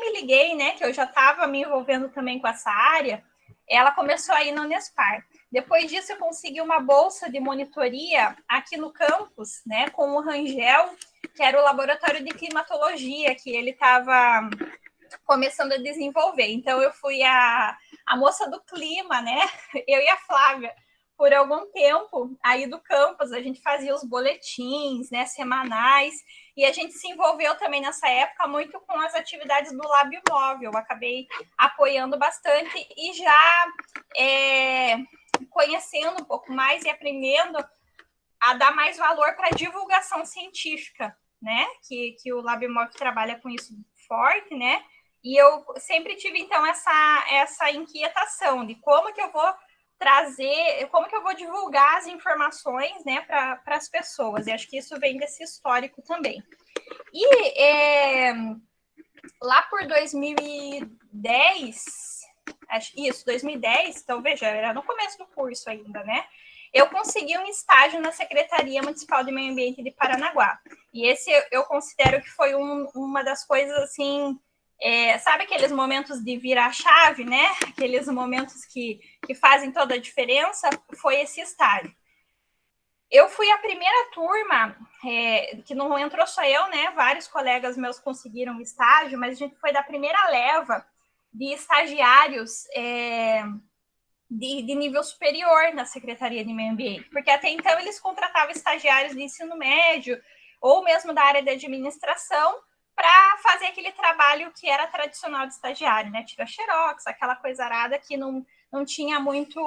me liguei, né? Que eu já estava me envolvendo também com essa área, ela começou aí no Unespar. Depois disso, eu consegui uma bolsa de monitoria aqui no campus, né? Com o Rangel, que era o laboratório de climatologia, que ele estava começando a desenvolver. Então, eu fui a moça do clima, né? Eu e a Flávia, por algum tempo, aí do campus, a gente fazia os boletins, né, semanais, e a gente se envolveu também nessa época muito com as atividades do Lab Móvel. Eu acabei apoiando bastante e já conhecendo um pouco mais e aprendendo a dar mais valor para a divulgação científica, né? Que o Lab Móvel trabalha com isso forte, né? E eu sempre tive, então, essa inquietação de como que eu vou trazer, como que eu vou divulgar as informações, né, para as pessoas. E acho que isso vem desse histórico também. E lá por 2010, isso, 2010, então veja, era no começo do curso ainda, né? Eu consegui um estágio na Secretaria Municipal de Meio Ambiente de Paranaguá. E esse eu considero que foi uma das coisas, assim, sabe aqueles momentos de virar a chave, né? Aqueles momentos que fazem toda a diferença, foi esse estágio. Eu fui a primeira turma, que não entrou só eu, né? Vários colegas meus conseguiram estágio, mas a gente foi da primeira leva de estagiários de nível superior na Secretaria de Meio Ambiente, porque até então eles contratavam estagiários de ensino médio ou mesmo da área de administração para fazer aquele trabalho que era tradicional de estagiário, né? Tirar xerox, aquela coisa arada que não tinha muito,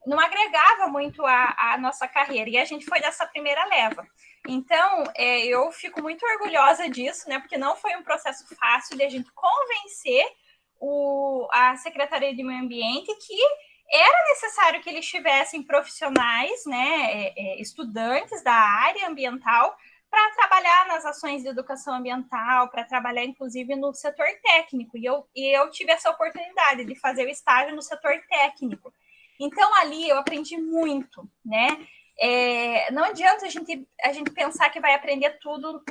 não agregava muito a nossa carreira. E a gente foi dessa primeira leva. Então, eu fico muito orgulhosa disso, né? Porque não foi um processo fácil de a gente convencer a Secretaria de Meio Ambiente que era necessário que eles tivessem profissionais, né, estudantes da área ambiental para trabalhar nas ações de educação ambiental, para trabalhar, inclusive, no setor técnico. E eu tive essa oportunidade de fazer o estágio no setor técnico. Então, ali eu aprendi muito, né? Não adianta a gente pensar que vai aprender tudo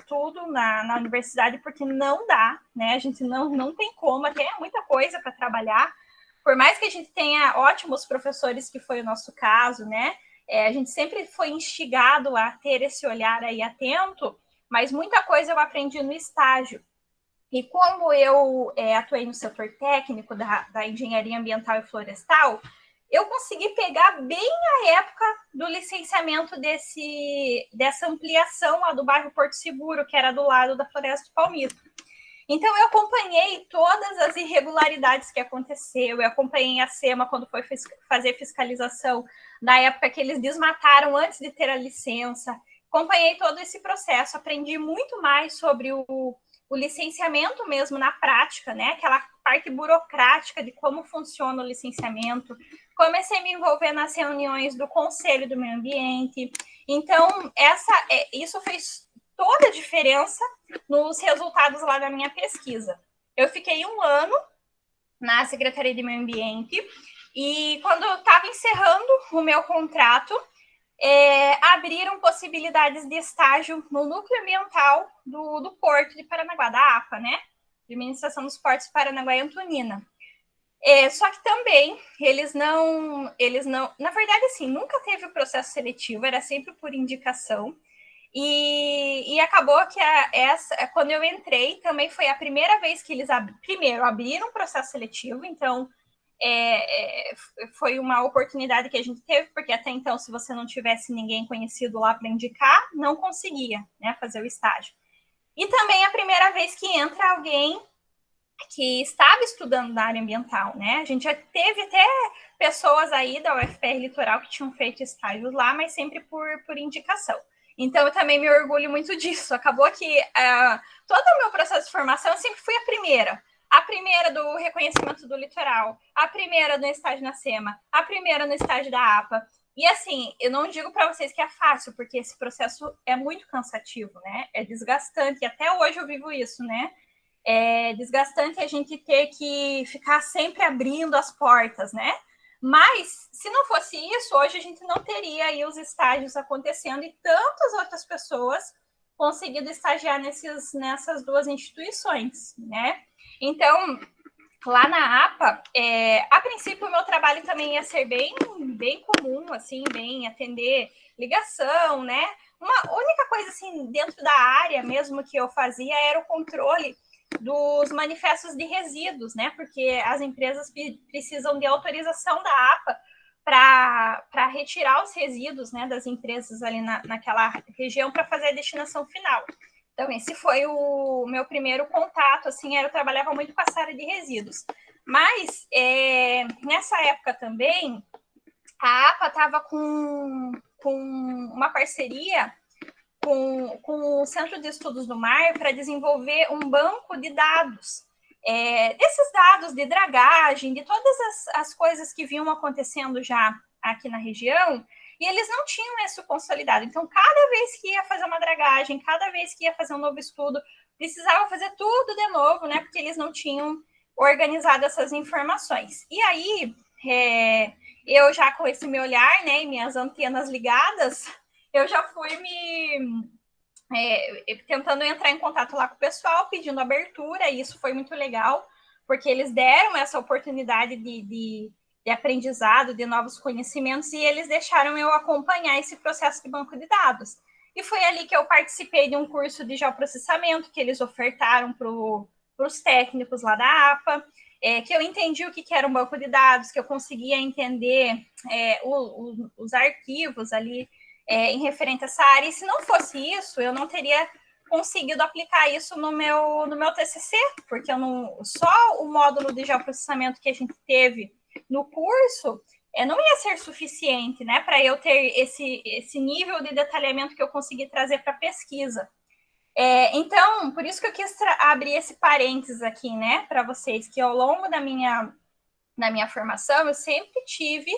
na universidade, porque não dá, né? A gente não tem como, tem muita coisa para trabalhar. Por mais que a gente tenha ótimos professores, que foi o nosso caso, né? A gente sempre foi instigado a ter esse olhar aí atento, mas muita coisa eu aprendi no estágio. E como eu atuei no setor técnico da engenharia ambiental e florestal, eu consegui pegar bem a época do licenciamento dessa ampliação lá do bairro Porto Seguro, que era do lado da Floresta do Palmito. Então, eu acompanhei todas as irregularidades que aconteceu, eu acompanhei a SEMA quando foi fazer fiscalização, na época que eles desmataram antes de ter a licença, acompanhei todo esse processo, aprendi muito mais sobre o licenciamento mesmo na prática, né? Aquela parte burocrática de como funciona o licenciamento. Comecei a me envolver nas reuniões do Conselho do Meio Ambiente. Então, isso fez toda a diferença nos resultados lá da minha pesquisa. Eu fiquei 1 ano na Secretaria de Meio Ambiente e quando eu estava encerrando o meu contrato, abriram possibilidades de estágio no núcleo ambiental do Porto de Paranaguá, da APA, né? Administração dos Portos de Paranaguá e Antonina. Só que também eles não, na verdade, assim, nunca teve o processo seletivo, era sempre por indicação. E acabou que quando eu entrei, também foi a primeira vez que eles abriram um processo seletivo, então foi uma oportunidade que a gente teve, porque até então, se você não tivesse ninguém conhecido lá para indicar, não conseguia, né, fazer o estágio. E também a primeira vez que entra alguém que estava estudando na área ambiental, né? A gente já teve até pessoas aí da UFPR Litoral que tinham feito estágios lá, mas sempre por indicação. Então, eu também me orgulho muito disso. Acabou que todo o meu processo de formação, eu sempre fui a primeira do reconhecimento do litoral, a primeira no estágio na SEMA, a primeira no estágio da APA. E assim, eu não digo para vocês que é fácil, porque esse processo é muito cansativo, né? É desgastante, e até hoje eu vivo isso, né? É desgastante a gente ter que ficar sempre abrindo as portas, né? Mas, se não fosse isso, hoje a gente não teria aí os estágios acontecendo e tantas outras pessoas conseguindo estagiar nessas 2 instituições, né? Então, lá na APA, a princípio o meu trabalho também ia ser bem comum, assim, bem atender ligação, né? Uma única coisa, assim, dentro da área mesmo que eu fazia era o controle dos manifestos de resíduos, né? Porque as empresas precisam de autorização da APA para retirar os resíduos, né, das empresas ali naquela região para fazer a destinação final. Então, esse foi o meu primeiro contato, assim, eu trabalhava muito com essa área de resíduos. Mas, nessa época também, a APA estava com uma parceria com o Centro de Estudos do Mar para desenvolver um banco de dados, desses dados de dragagem, de todas as coisas que vinham acontecendo já aqui na região, e eles não tinham isso consolidado. Então, cada vez que ia fazer uma dragagem, cada vez que ia fazer um novo estudo, precisava fazer tudo de novo, né? Porque eles não tinham organizado essas informações. E aí, eu já com esse meu olhar, né, e minhas antenas ligadas, eu já fui tentando entrar em contato lá com o pessoal, pedindo abertura, e isso foi muito legal, porque eles deram essa oportunidade de aprendizado, de novos conhecimentos, e eles deixaram eu acompanhar esse processo de banco de dados. E foi ali que eu participei de um curso de geoprocessamento que eles ofertaram para os técnicos lá da APA, que eu entendi o que era um banco de dados, que eu conseguia entender os arquivos ali em referente a essa área, e se não fosse isso, eu não teria conseguido aplicar isso no meu TCC, porque só o módulo de geoprocessamento que a gente teve no curso não ia ser suficiente, né, para eu ter esse nível de detalhamento que eu consegui trazer para a pesquisa. Então, por isso que eu quis abrir esse parênteses aqui, né, para vocês, que ao longo da minha formação, eu sempre tive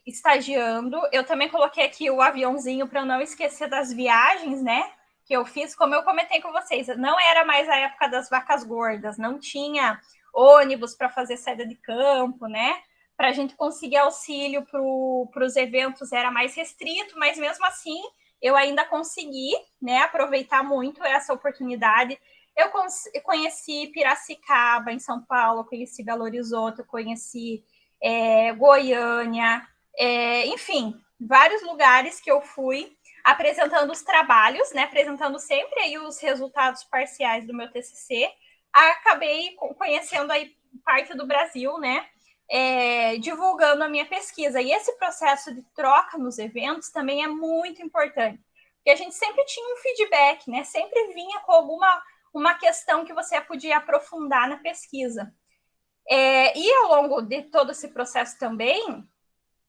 estagiando. Eu também coloquei aqui o aviãozinho para eu não esquecer das viagens, né, que eu fiz, como eu comentei com vocês, não era mais a época das vacas gordas, não tinha ônibus para fazer saída de campo, né, para a gente conseguir auxílio para os eventos era mais restrito, mas mesmo assim eu ainda consegui, né, aproveitar muito essa oportunidade. Eu conheci Piracicaba, em São Paulo, conheci Belo Horizonte, conheci Goiânia, enfim, vários lugares que eu fui apresentando os trabalhos, né, apresentando sempre aí os resultados parciais do meu TCC. Acabei conhecendo aí parte do Brasil, né, divulgando a minha pesquisa. E esse processo de troca nos eventos também é muito importante, porque a gente sempre tinha um feedback, né? Sempre vinha com uma questão que você podia aprofundar na pesquisa. E ao longo de todo esse processo também,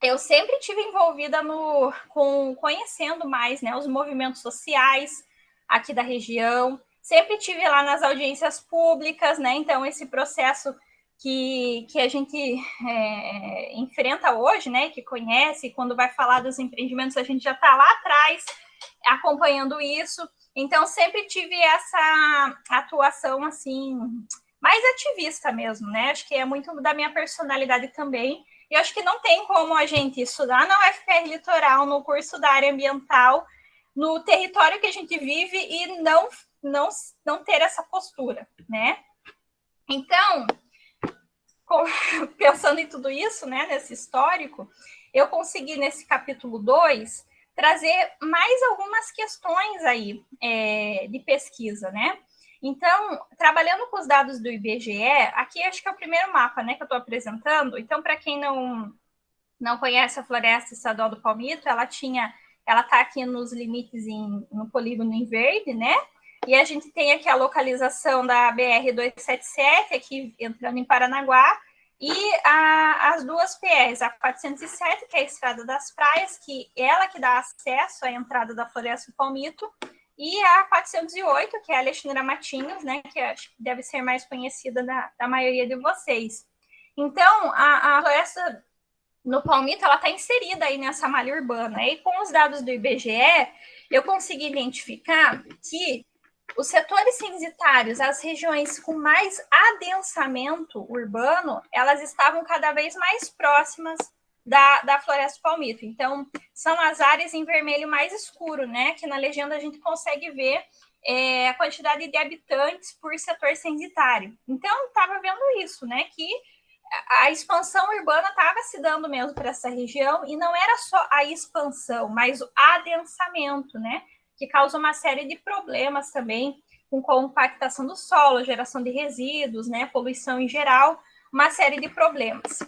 eu sempre estive envolvida conhecendo mais, né, os movimentos sociais aqui da região, sempre estive lá nas audiências públicas, né? Então, esse processo que a gente enfrenta hoje, né, que conhece, quando vai falar dos empreendimentos, a gente já está lá atrás acompanhando isso. Então, sempre tive essa atuação, assim, mais ativista mesmo, né? Acho que é muito da minha personalidade também. E acho que não tem como a gente estudar na UFPR Litoral, no curso da área ambiental, no território que a gente vive e não ter essa postura, né? Então, pensando em tudo isso, né, nesse histórico, eu consegui, nesse capítulo 2, trazer mais algumas questões aí de pesquisa, né? Então, trabalhando com os dados do IBGE, aqui acho que é o primeiro mapa, né, que eu estou apresentando. Então, para quem não conhece a Floresta Estadual do Palmito, ela está aqui nos limites no polígono em verde, né? E a gente tem aqui a localização da BR-277, aqui entrando em Paranaguá, e as duas PRs, a 407, que é a Estrada das Praias, que dá acesso à entrada da Floresta do Palmito, e a 408, que é a Alexandra Matinhos, né, que acho que deve ser mais conhecida da maioria de vocês. Então, a Floresta no Palmito, ela está inserida aí nessa malha urbana. E com os dados do IBGE, eu consegui identificar que os setores censitários, as regiões com mais adensamento urbano, elas estavam cada vez mais próximas da Floresta do Palmito. Então, são as áreas em vermelho mais escuro, né? Que na legenda a gente consegue ver a quantidade de habitantes por setor censitário. Então, estava vendo isso, né? Que a expansão urbana estava se dando mesmo para essa região, e não era só a expansão, mas o adensamento, né? Que causa uma série de problemas também com compactação do solo, geração de resíduos, né, poluição em geral, uma série de problemas.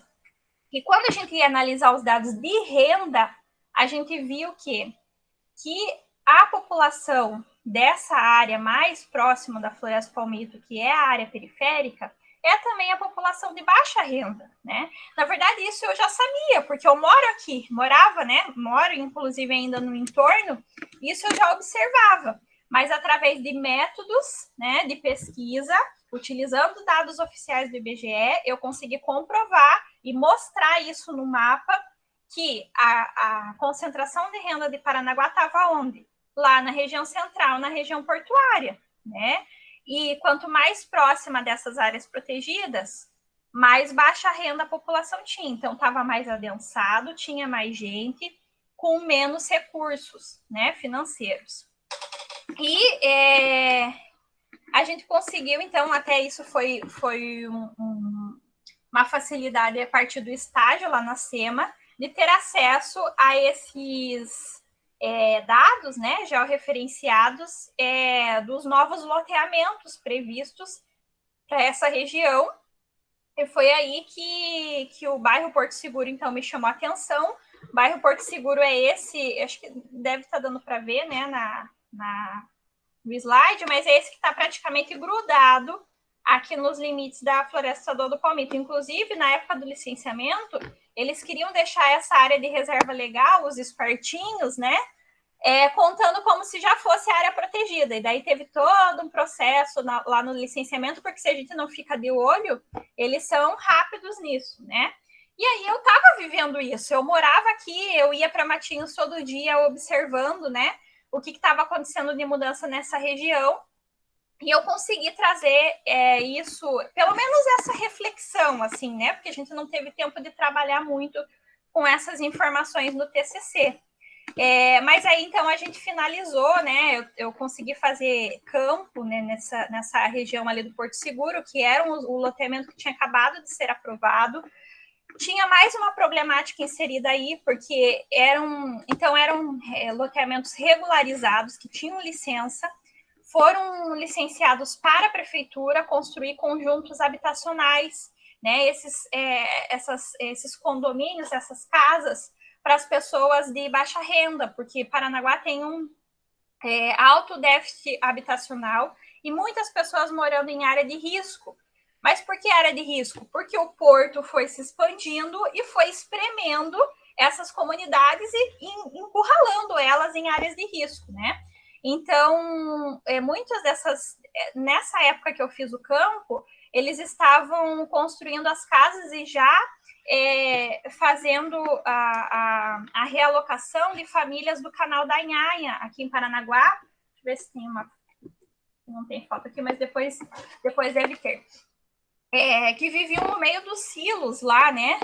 E quando a gente ia analisar os dados de renda, a gente viu que a população dessa área mais próxima da Floresta Palmito, que é a área periférica, é também a população de baixa renda, né? Na verdade, isso eu já sabia, porque eu moro aqui, moro inclusive ainda no entorno, isso eu já observava, mas através de métodos, né, de pesquisa, utilizando dados oficiais do IBGE, eu consegui comprovar e mostrar isso no mapa, que a concentração de renda de Paranaguá estava onde? Lá na região central, na região portuária, né? E quanto mais próxima dessas áreas protegidas, mais baixa renda a população tinha. Então, estava mais adensado, tinha mais gente, com menos recursos, né, financeiros. E a gente conseguiu, então, até isso foi uma facilidade a partir do estágio lá na SEMA, de ter acesso a esses dados, né, georreferenciados dos novos loteamentos previstos para essa região. E foi aí que o bairro Porto Seguro, então, me chamou a atenção. O bairro Porto Seguro é esse, acho que deve estar dando para ver, né, no slide, mas é esse que está praticamente grudado aqui nos limites da Floresta Estadual do Palmito. Inclusive, na época do licenciamento, eles queriam deixar essa área de reserva legal, os espertinhos, né, contando como se já fosse área protegida. E daí teve todo um processo lá no licenciamento, porque se a gente não fica de olho, eles são rápidos nisso, né? E aí eu estava vivendo isso. Eu morava aqui, eu ia para Matinhos todo dia observando, né, o que estava acontecendo de mudança nessa região. E eu consegui trazer isso, pelo menos essa reflexão, assim, né? Porque a gente não teve tempo de trabalhar muito com essas informações no TCC. Mas aí, então, a gente finalizou, né? Eu consegui fazer campo, né, nessa região ali do Porto Seguro, que era o loteamento que tinha acabado de ser aprovado. Tinha mais uma problemática inserida aí, porque eram loteamentos regularizados, que tinham licença, foram licenciados para a prefeitura construir conjuntos habitacionais, né? Esses condomínios, essas casas, para as pessoas de baixa renda, porque Paranaguá tem um alto déficit habitacional e muitas pessoas morando em área de risco. Mas por que área de risco? Porque o porto foi se expandindo e foi espremendo essas comunidades e encurralando elas em áreas de risco, né? Então, muitas dessas, nessa época que eu fiz o campo, eles estavam construindo as casas e já fazendo a realocação de famílias do canal da Anhanha, aqui em Paranaguá. Deixa eu ver se tem uma... Não tem foto aqui, mas depois deve ter. Que viviam no meio dos silos lá, né,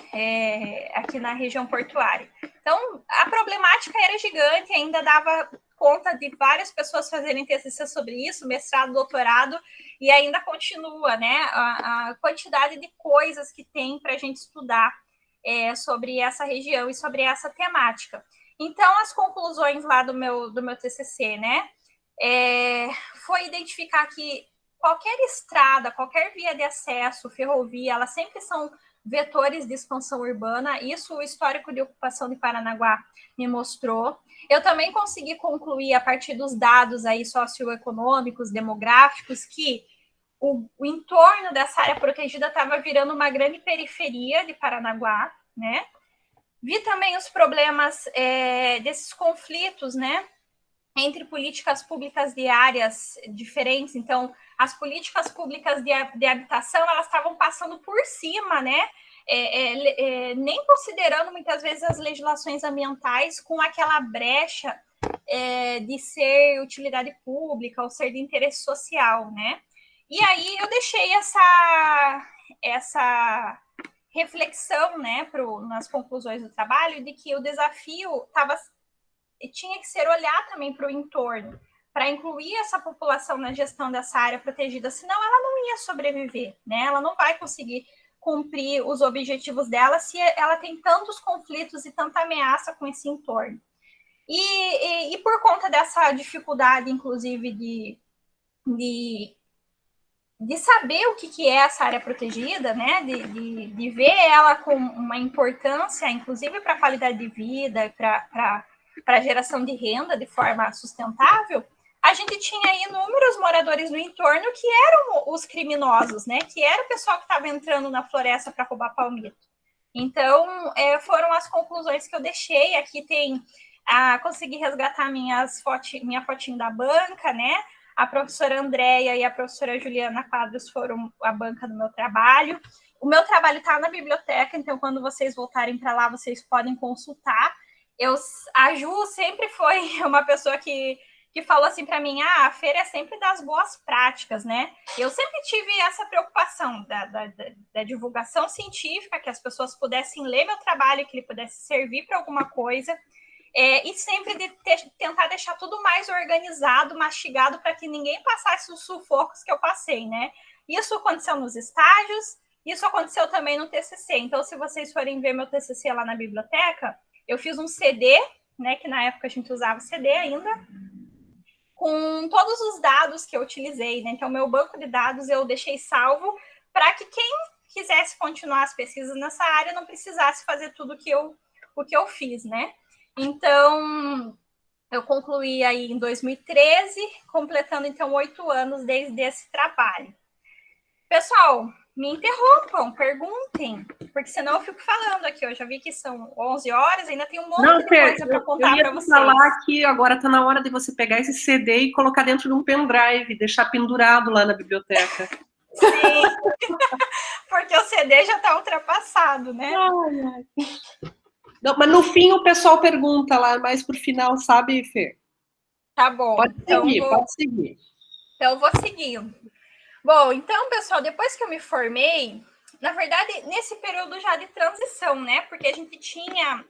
aqui na região portuária. Então, a problemática era gigante, ainda dava conta de várias pessoas fazerem TCC sobre isso, mestrado, doutorado, e ainda continua, né, a quantidade de coisas que tem para a gente estudar sobre essa região e sobre essa temática. Então, as conclusões lá do meu TCC, né, foi identificar que qualquer estrada, qualquer via de acesso, ferrovia, elas sempre são vetores de expansão urbana. Isso o histórico de ocupação de Paranaguá me mostrou. Eu também consegui concluir, a partir dos dados aí socioeconômicos, demográficos, que o entorno dessa área protegida estava virando uma grande periferia de Paranaguá, né? Vi também os problemas desses conflitos, né, entre políticas públicas de áreas diferentes. Então, as políticas públicas de habitação, elas estavam passando por cima, né? Nem considerando, muitas vezes, as legislações ambientais com aquela brecha de ser utilidade pública ou ser de interesse social, né? E aí eu deixei essa reflexão, né, nas conclusões do trabalho, de que o desafio tinha que ser olhar também para o entorno, para incluir essa população na gestão dessa área protegida, senão ela não ia sobreviver, né? Ela não vai conseguir cumprir os objetivos dela se ela tem tantos conflitos e tanta ameaça com esse entorno. E por conta dessa dificuldade, inclusive, de saber o que é essa área protegida, né? De ver ela com uma importância, inclusive para a qualidade de vida, para a geração de renda de forma sustentável, a gente tinha inúmeros moradores no entorno que eram os criminosos, né? Que era o pessoal que estava entrando na floresta para roubar palmito. Então, foram as conclusões que eu deixei. Aqui tem consegui resgatar minha fotinho da banca, né? A professora Andréia e a professora Juliana Quadros foram a banca do meu trabalho. O meu trabalho está na biblioteca, então quando vocês voltarem para lá, vocês podem consultar. A Ju sempre foi uma pessoa que falou assim para mim, a feira é sempre das boas práticas, né? Eu sempre tive essa preocupação da divulgação científica, que as pessoas pudessem ler meu trabalho, que ele pudesse servir para alguma coisa, e sempre tentar deixar tudo mais organizado, mastigado, para que ninguém passasse os sufocos que eu passei, né? Isso aconteceu nos estágios, isso aconteceu também no TCC. Então, se vocês forem ver meu TCC lá na biblioteca, eu fiz um CD, né, que na época a gente usava CD ainda, com todos os dados que eu utilizei, né? Então, meu banco de dados eu deixei salvo para que quem quisesse continuar as pesquisas nessa área não precisasse fazer tudo o que eu fiz, né? Então, eu concluí aí em 2013, completando, então, 8 anos desde esse trabalho. Pessoal, me interrompam, perguntem, porque senão eu fico falando aqui. Eu já vi que são 11 horas, ainda tem um monte de coisa para contar para vocês. Eu ia falar que agora está na hora de você pegar esse CD e colocar dentro de um pendrive, deixar pendurado lá na biblioteca. Sim, porque o CD já está ultrapassado, né? Não, mas no fim o pessoal pergunta lá, mas por final, sabe, Fê? Tá bom. Pode seguir, pode seguir. Então, eu vou seguindo. Bom, então, pessoal, depois que eu me formei, na verdade, nesse período já de transição, né? Porque a gente tinha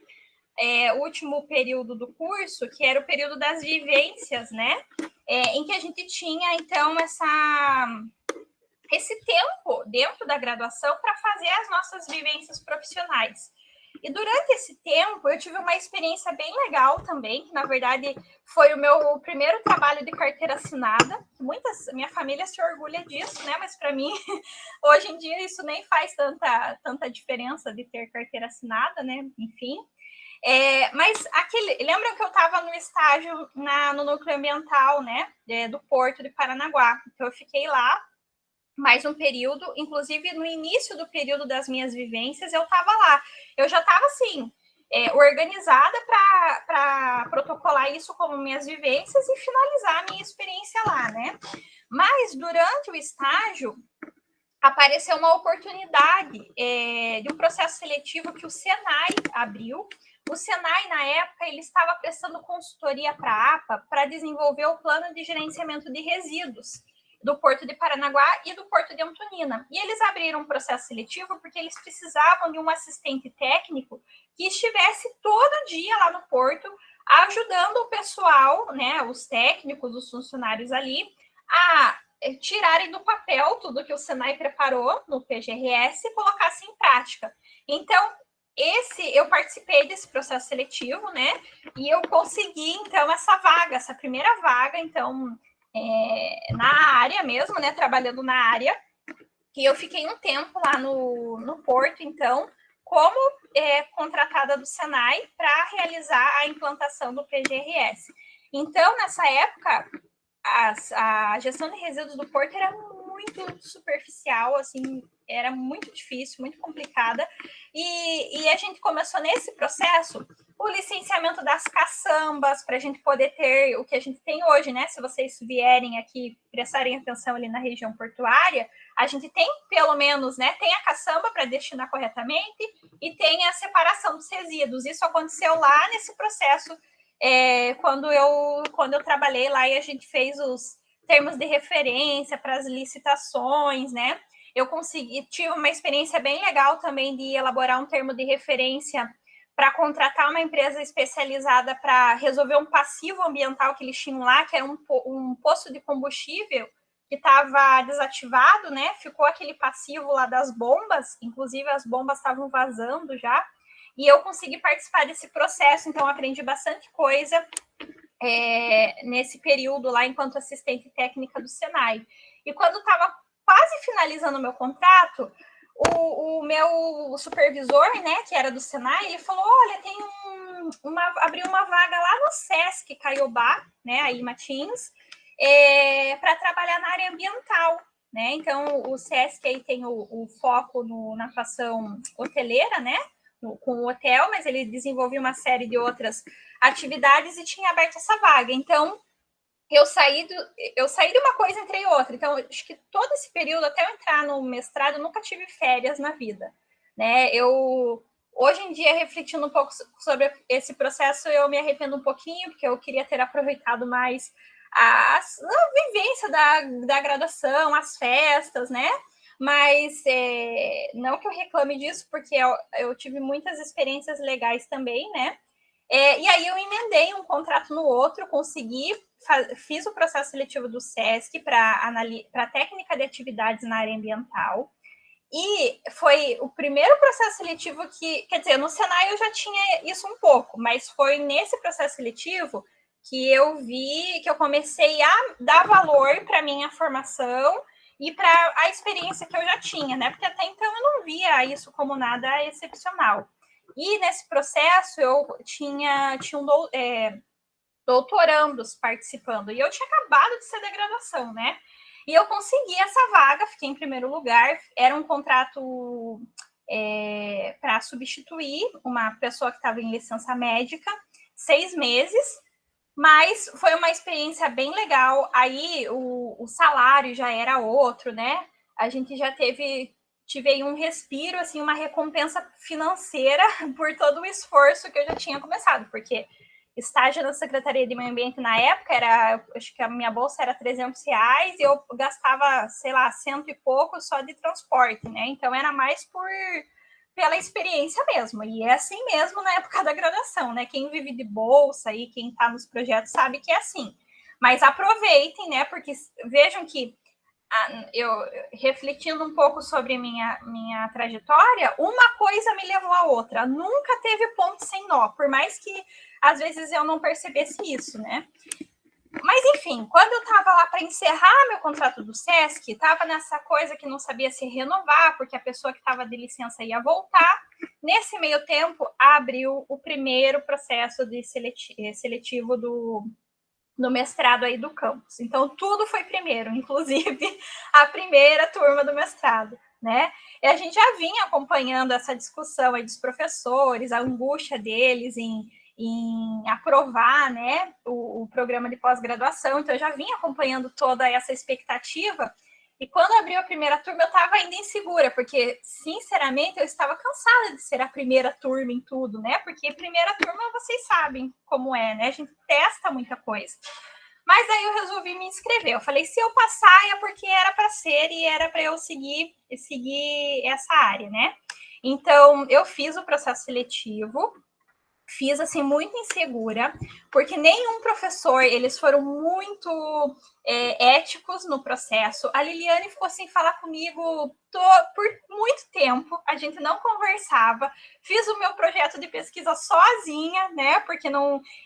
o último período do curso, que era o período das vivências, né? Em que a gente tinha, então, esse tempo dentro da graduação para fazer as nossas vivências profissionais. E durante esse tempo, eu tive uma experiência bem legal também, que na verdade foi o meu primeiro trabalho de carteira assinada. Minha família se orgulha disso, né? Mas para mim, hoje em dia, isso nem faz tanta diferença de ter carteira assinada, né? Enfim. Mas lembram que eu estava no estágio no núcleo ambiental, né? Do Porto de Paranaguá. Então, eu fiquei lá mais um período, inclusive no início do período das minhas vivências, eu estava lá. Eu já estava, assim, organizada para protocolar isso como minhas vivências e finalizar a minha experiência lá, né? Mas, durante o estágio, apareceu uma oportunidade de um processo seletivo que o Senai abriu. O Senai, na época, ele estava prestando consultoria para a APA para desenvolver o plano de gerenciamento de resíduos do Porto de Paranaguá e do Porto de Antonina. E eles abriram um processo seletivo porque eles precisavam de um assistente técnico que estivesse todo dia lá no Porto, ajudando o pessoal, né, os técnicos, os funcionários ali, a tirarem do papel tudo que o Senai preparou no PGRS e colocassem em prática. Então, eu participei desse processo seletivo, né, e eu consegui, então, essa primeira vaga, então, na área mesmo, né, trabalhando na área, e eu fiquei um tempo lá no Porto, então, como contratada do Senai para realizar a implantação do PGRS. Então, nessa época, a gestão de resíduos do Porto era muito superficial, assim, era muito difícil, muito complicada, e a gente começou nesse processo o licenciamento das caçambas, para a gente poder ter o que a gente tem hoje, né? Se vocês vierem aqui, prestarem atenção ali na região portuária, a gente tem, pelo menos, né? Tem a caçamba para destinar corretamente e tem a separação dos resíduos. Isso aconteceu lá nesse processo, quando eu trabalhei lá e a gente fez os termos de referência para as licitações, né? Eu tive uma experiência bem legal também de elaborar um termo de referência para contratar uma empresa especializada para resolver um passivo ambiental que eles tinham lá, que era um poço de combustível que estava desativado, né? Ficou aquele passivo lá das bombas, inclusive as bombas estavam vazando já, e eu consegui participar desse processo, então aprendi bastante coisa nesse período lá enquanto assistente técnica do Senai. E quando estava quase finalizando o meu contrato, o meu supervisor, né, que era do Senai, ele falou, olha, abriu uma vaga lá no Sesc Caiobá, né, aí em Matins, para trabalhar na área ambiental, né? Então, o Sesc aí tem o foco na atuação hoteleira, né, com o hotel, mas ele desenvolveu uma série de outras atividades e tinha aberto essa vaga. Então, eu saí de uma coisa e entrei em outra. Então, acho que todo esse período, até eu entrar no mestrado, eu nunca tive férias na vida, né? Hoje em dia, refletindo um pouco sobre esse processo, eu me arrependo um pouquinho, porque eu queria ter aproveitado mais a vivência da graduação, as festas, né? Mas não que eu reclame disso, porque eu tive muitas experiências legais também, né? E aí eu emendei um contrato no outro, fiz o processo seletivo do SESC para técnica de atividades na área ambiental. E foi o primeiro processo seletivo quer dizer, no Senai eu já tinha isso um pouco, mas foi nesse processo seletivo que eu vi, que eu comecei a dar valor para a minha formação e para a experiência que eu já tinha, né? Porque até então eu não via isso como nada excepcional. E nesse processo eu tinha doutorandos participando, e eu tinha acabado de ser da graduação, né? E eu consegui essa vaga, fiquei em primeiro lugar, era um contrato para substituir uma pessoa que estava em licença médica, 6 meses, mas foi uma experiência bem legal. Aí o salário já era outro, né? A gente já tive aí um respiro, assim, uma recompensa financeira por todo o esforço que eu já tinha começado, porque estágio na Secretaria de Meio Ambiente na época acho que a minha bolsa era R$300 e eu gastava, sei lá, 100 e pouco só de transporte, né? Então era mais pela experiência mesmo, e é assim mesmo na época da graduação, né? Quem vive de bolsa e quem está nos projetos sabe que é assim. Mas aproveitem, né? Porque vejam que eu refletindo um pouco sobre minha trajetória, uma coisa me levou à outra. Nunca teve ponto sem nó, por mais que às vezes eu não percebesse isso, né? Mas, enfim, quando eu estava lá para encerrar meu contrato do SESC, estava nessa coisa que não sabia se renovar, porque a pessoa que estava de licença ia voltar. Nesse meio tempo, abriu o primeiro processo de seletivo do mestrado aí do campus. Então, tudo foi primeiro, inclusive a primeira turma do mestrado, né? E a gente já vinha acompanhando essa discussão aí dos professores, a angústia deles em aprovar, né, o programa de pós-graduação. Então, eu já vinha acompanhando toda essa expectativa. E quando abriu a primeira turma, eu estava ainda insegura, porque, sinceramente, eu estava cansada de ser a primeira turma em tudo, né? Porque primeira turma, vocês sabem como é, né? A gente testa muita coisa. Mas aí eu resolvi me inscrever. Eu falei, se eu passar, é porque era para ser e era para eu seguir essa área, né? Então, eu fiz o processo seletivo, fiz assim muito insegura, porque nenhum professor, eles foram muito éticos no processo. A Liliane ficou sem falar comigo por muito tempo, a gente não conversava. Fiz o meu projeto de pesquisa sozinha, né? Porque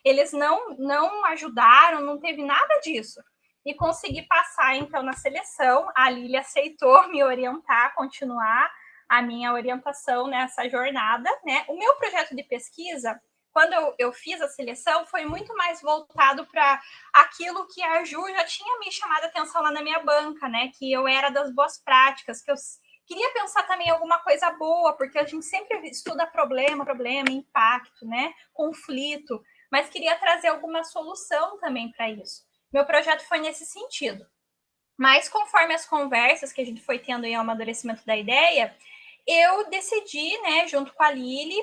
eles não ajudaram, não teve nada disso. E consegui passar, então, na seleção. A Lili aceitou me orientar, continuar a minha orientação nessa jornada, né? O meu projeto de pesquisa, quando eu fiz a seleção, foi muito mais voltado para aquilo que a Ju já tinha me chamado a atenção lá na minha banca, né? Que eu era das boas práticas, que eu queria pensar também em alguma coisa boa, porque a gente sempre estuda problema, impacto, né? Conflito, mas queria trazer alguma solução também para isso. Meu projeto foi nesse sentido. Mas conforme as conversas que a gente foi tendo em amadurecimento da ideia, eu decidi, né, junto com a Lili,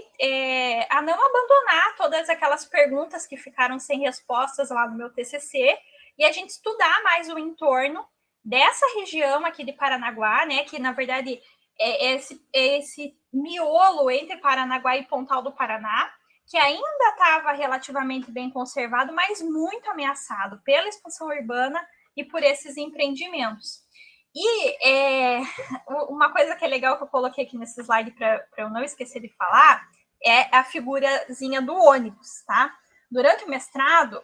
a não abandonar todas aquelas perguntas que ficaram sem respostas lá no meu TCC e a gente estudar mais o entorno dessa região aqui de Paranaguá, né, que na verdade é esse miolo entre Paranaguá e Pontal do Paraná, que ainda estava relativamente bem conservado, mas muito ameaçado pela expansão urbana e por esses empreendimentos. E uma coisa que é legal que eu coloquei aqui nesse slide para eu não esquecer de falar é a figurazinha do ônibus, tá? Durante o mestrado,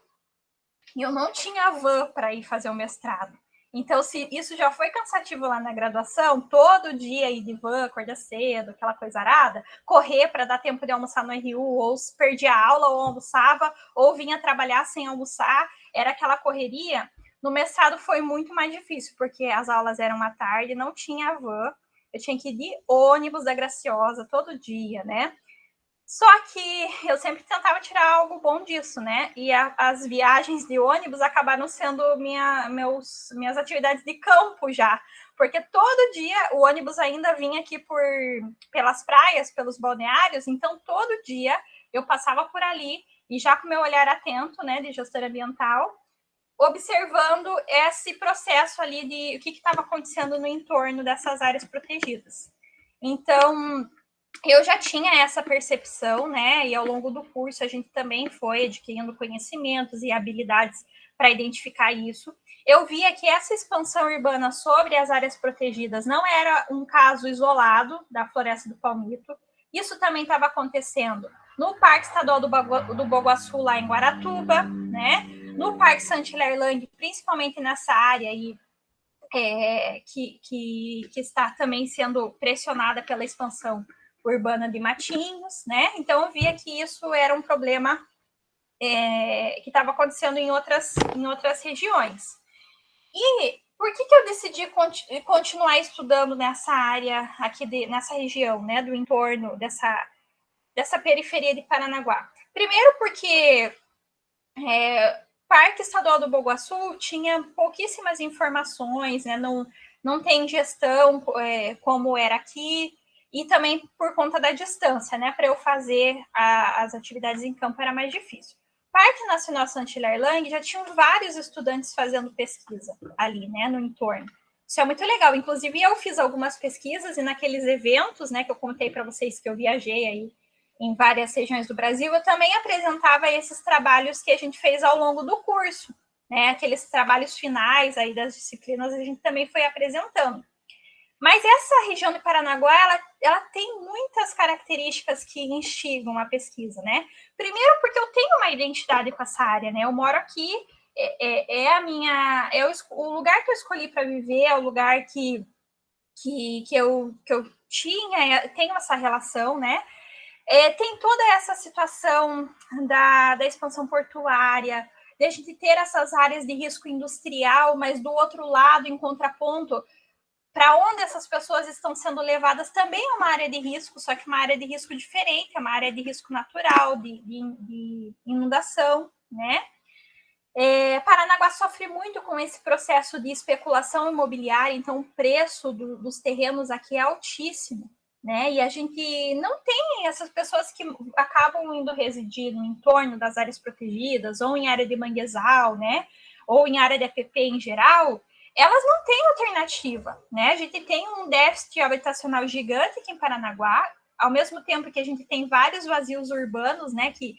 e eu não tinha van para ir fazer o mestrado. Então, se isso já foi cansativo lá na graduação, todo dia ir de van, acordar cedo, aquela coisa arada, correr para dar tempo de almoçar no RU, ou se perdia a aula, ou almoçava, ou vinha trabalhar sem almoçar, era aquela correria. No mestrado foi muito mais difícil, porque as aulas eram à tarde, não tinha van, eu tinha que ir de ônibus da Graciosa todo dia, né? Só que eu sempre tentava tirar algo bom disso, né? E as viagens de ônibus acabaram sendo minhas atividades de campo já, porque todo dia o ônibus ainda vinha aqui pelas praias, pelos balneários, então todo dia eu passava por ali e já com meu olhar atento, né, de gestora ambiental, observando esse processo ali de o que estava acontecendo no entorno dessas áreas protegidas. Então, eu já tinha essa percepção, né? E ao longo do curso a gente também foi adquirindo conhecimentos e habilidades para identificar isso. Eu via que essa expansão urbana sobre as áreas protegidas não era um caso isolado da Floresta do Palmito. Isso também estava acontecendo no Parque Estadual do Boguaçu, lá em Guaratuba, né? No Parque Saint-Hilaire-Lang, principalmente nessa área aí, que está também sendo pressionada pela expansão urbana de Matinhos, né? Então eu via que isso era um problema que estava acontecendo em outras regiões. E por que eu decidi continuar estudando nessa área aqui, nessa região, né, do entorno dessa periferia de Paranaguá? Primeiro porque Parque Estadual do Boguaçu tinha pouquíssimas informações, né? Não tem gestão como era aqui, e também por conta da distância, né? Para eu fazer as atividades em campo era mais difícil. Parque Nacional Saint-Hilaire-Lang já tinham vários estudantes fazendo pesquisa ali, né, no entorno. Isso é muito legal. Inclusive, eu fiz algumas pesquisas e naqueles eventos, né, que eu contei para vocês que eu viajei aí em várias regiões do Brasil, eu também apresentava esses trabalhos que a gente fez ao longo do curso, né? Aqueles trabalhos finais aí das disciplinas a gente também foi apresentando. Mas essa região de Paranaguá, ela tem muitas características que instigam a pesquisa, né? Primeiro porque eu tenho uma identidade com essa área, né? Eu moro aqui, o lugar que eu escolhi para viver, é o lugar que eu tenho essa relação, né? Tem toda essa situação da expansão portuária, de a gente ter essas áreas de risco industrial, mas do outro lado, em contraponto, para onde essas pessoas estão sendo levadas também é uma área de risco, só que uma área de risco diferente, é uma área de risco natural, de inundação, né? Paranaguá sofre muito com esse processo de especulação imobiliária, então o preço dos terrenos aqui é altíssimo, né? E a gente não tem essas pessoas que acabam indo residir no entorno das áreas protegidas, ou em área de manguezal, né? Ou em área de APP em geral, elas não têm alternativa, né? A gente tem um déficit habitacional gigante aqui em Paranaguá, ao mesmo tempo que a gente tem vários vazios urbanos, né? Que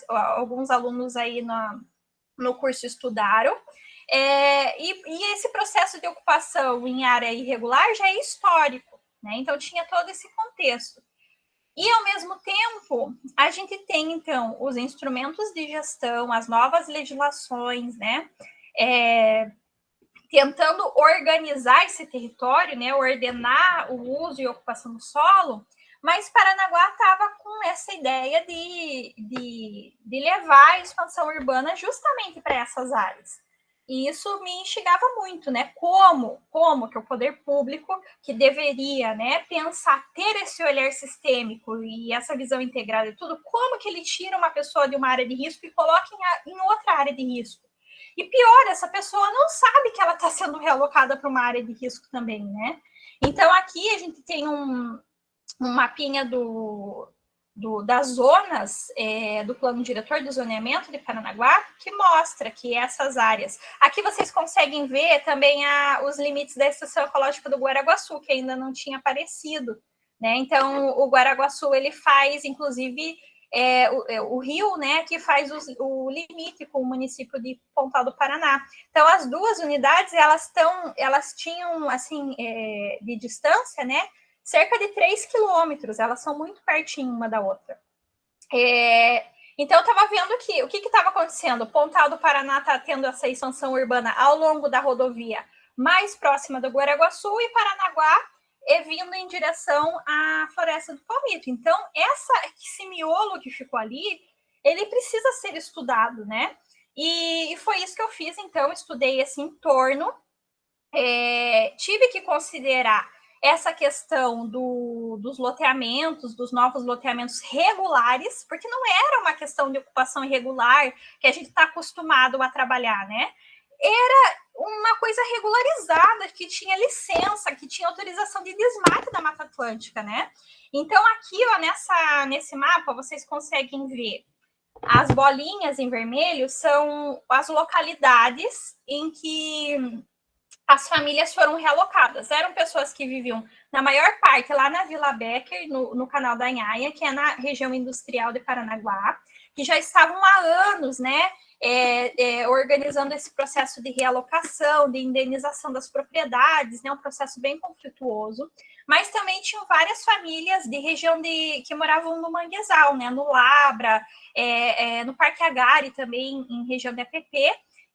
alguns alunos aí no curso estudaram. E esse processo de ocupação em área irregular já é histórico, né? Então tinha todo esse contexto. E, ao mesmo tempo, a gente tem, então, os instrumentos de gestão, as novas legislações, né? Tentando organizar esse território, né? Ordenar o uso e ocupação do solo, mas Paranaguá estava com essa ideia de levar a expansão urbana justamente para essas áreas. E isso me instigava muito, né? Como que o poder público, que deveria, né, pensar, ter esse olhar sistêmico e essa visão integrada de tudo, como que ele tira uma pessoa de uma área de risco e coloca em outra área de risco? E pior, essa pessoa não sabe que ela está sendo realocada para uma área de risco também, né? Então, aqui a gente tem um mapinha das zonas do plano diretor do zoneamento de Paranaguá, que mostra que essas áreas... Aqui vocês conseguem ver também os limites da estação ecológica do Guaraguaçu, que ainda não tinha aparecido, né? Então, o Guaraguaçu, ele faz, inclusive, o rio, né, que faz o limite com o município de Pontal do Paraná. Então, as duas unidades, elas tinham, assim, de distância, né, cerca de 3 quilômetros, elas são muito pertinho uma da outra. Então, eu estava vendo que o que estava acontecendo? Pontal do Paraná está tendo essa expansão urbana ao longo da rodovia mais próxima do Guaraguaçu e Paranaguá vindo em direção à Floresta do Palmito. Então, esse miolo que ficou ali, ele precisa ser estudado, né? E foi isso que eu fiz, então, estudei esse entorno, tive que considerar essa questão dos loteamentos, dos novos loteamentos regulares, porque não era uma questão de ocupação irregular que a gente está acostumado a trabalhar, né? Era uma coisa regularizada, que tinha licença, que tinha autorização de desmate da Mata Atlântica, né? Então, aqui, ó, nesse mapa, vocês conseguem ver as bolinhas em vermelho são as localidades em que as famílias foram realocadas. Eram pessoas que viviam, na maior parte, lá na Vila Becker, no Canal da Anhaia, que é na região industrial de Paranaguá, que já estavam há anos, né, organizando esse processo de realocação, de indenização das propriedades, né, um processo bem conflituoso, mas também tinham várias famílias de região que moravam no Manguezal, né, no Labra, no Parque Agari também, em região de APP,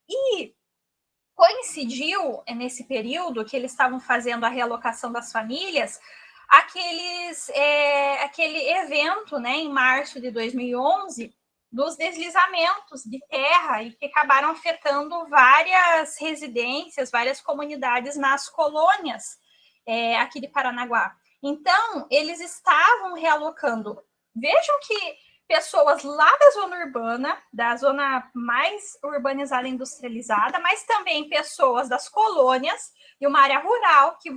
e coincidiu nesse período que eles estavam fazendo a realocação das famílias, aquele evento, né, em março de 2011, dos deslizamentos de terra e que acabaram afetando várias residências, várias comunidades nas colônias aqui de Paranaguá. Então, eles estavam realocando. Vejam que pessoas lá da zona urbana, da zona mais urbanizada e industrializada, mas também pessoas das colônias e uma área rural que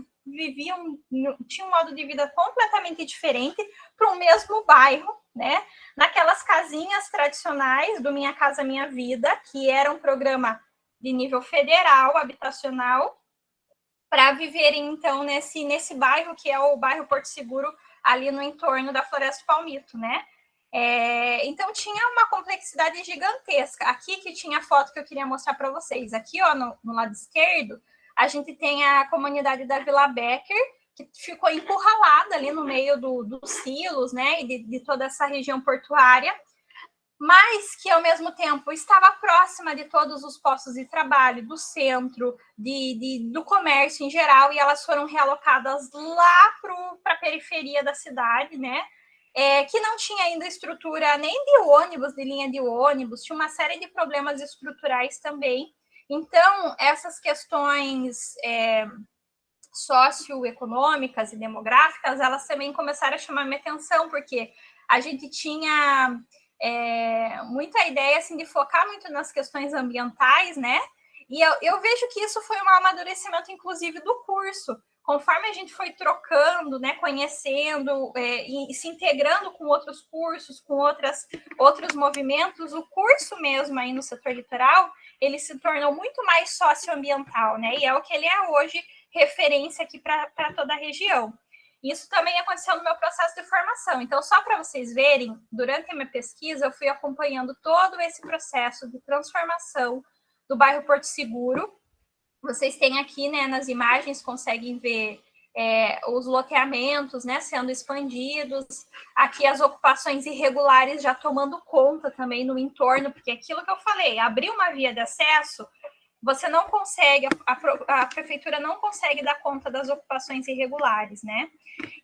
tinham um modo de vida completamente diferente para o mesmo bairro, né? Naquelas casinhas tradicionais do Minha Casa Minha Vida, que era um programa de nível federal, habitacional, para viverem, então, nesse bairro, que é o bairro Porto Seguro, ali no entorno da Floresta do Palmito, né? Então, tinha uma complexidade gigantesca. Aqui que tinha a foto que eu queria mostrar para vocês. Aqui, ó, no lado esquerdo, a gente tem a comunidade da Vila Becker, que ficou encurralada ali no meio dos silos, né, e de toda essa região portuária, mas que, ao mesmo tempo, estava próxima de todos os postos de trabalho, do centro, do comércio em geral, e elas foram realocadas lá para a periferia da cidade, né, que não tinha ainda estrutura nem de ônibus, de linha de ônibus, tinha uma série de problemas estruturais também. Então, essas questões socioeconômicas e demográficas, elas também começaram a chamar minha atenção, porque a gente tinha muita ideia assim, de focar muito nas questões ambientais, né? E eu vejo que isso foi um amadurecimento, inclusive, do curso. Conforme a gente foi trocando, né, conhecendo e se integrando com outros cursos, com outros movimentos, o curso mesmo aí no setor litoral, ele se tornou muito mais socioambiental, né? E é o que ele é hoje, referência aqui para toda a região. Isso também aconteceu no meu processo de formação. Então, só para vocês verem, durante a minha pesquisa, eu fui acompanhando todo esse processo de transformação do bairro Porto Seguro. Vocês têm aqui, né, nas imagens, conseguem ver os loteamentos, né, sendo expandidos. Aqui as ocupações irregulares já tomando conta também no entorno, porque aquilo que eu falei, abrir uma via de acesso, você não consegue, a prefeitura não consegue dar conta das ocupações irregulares, né?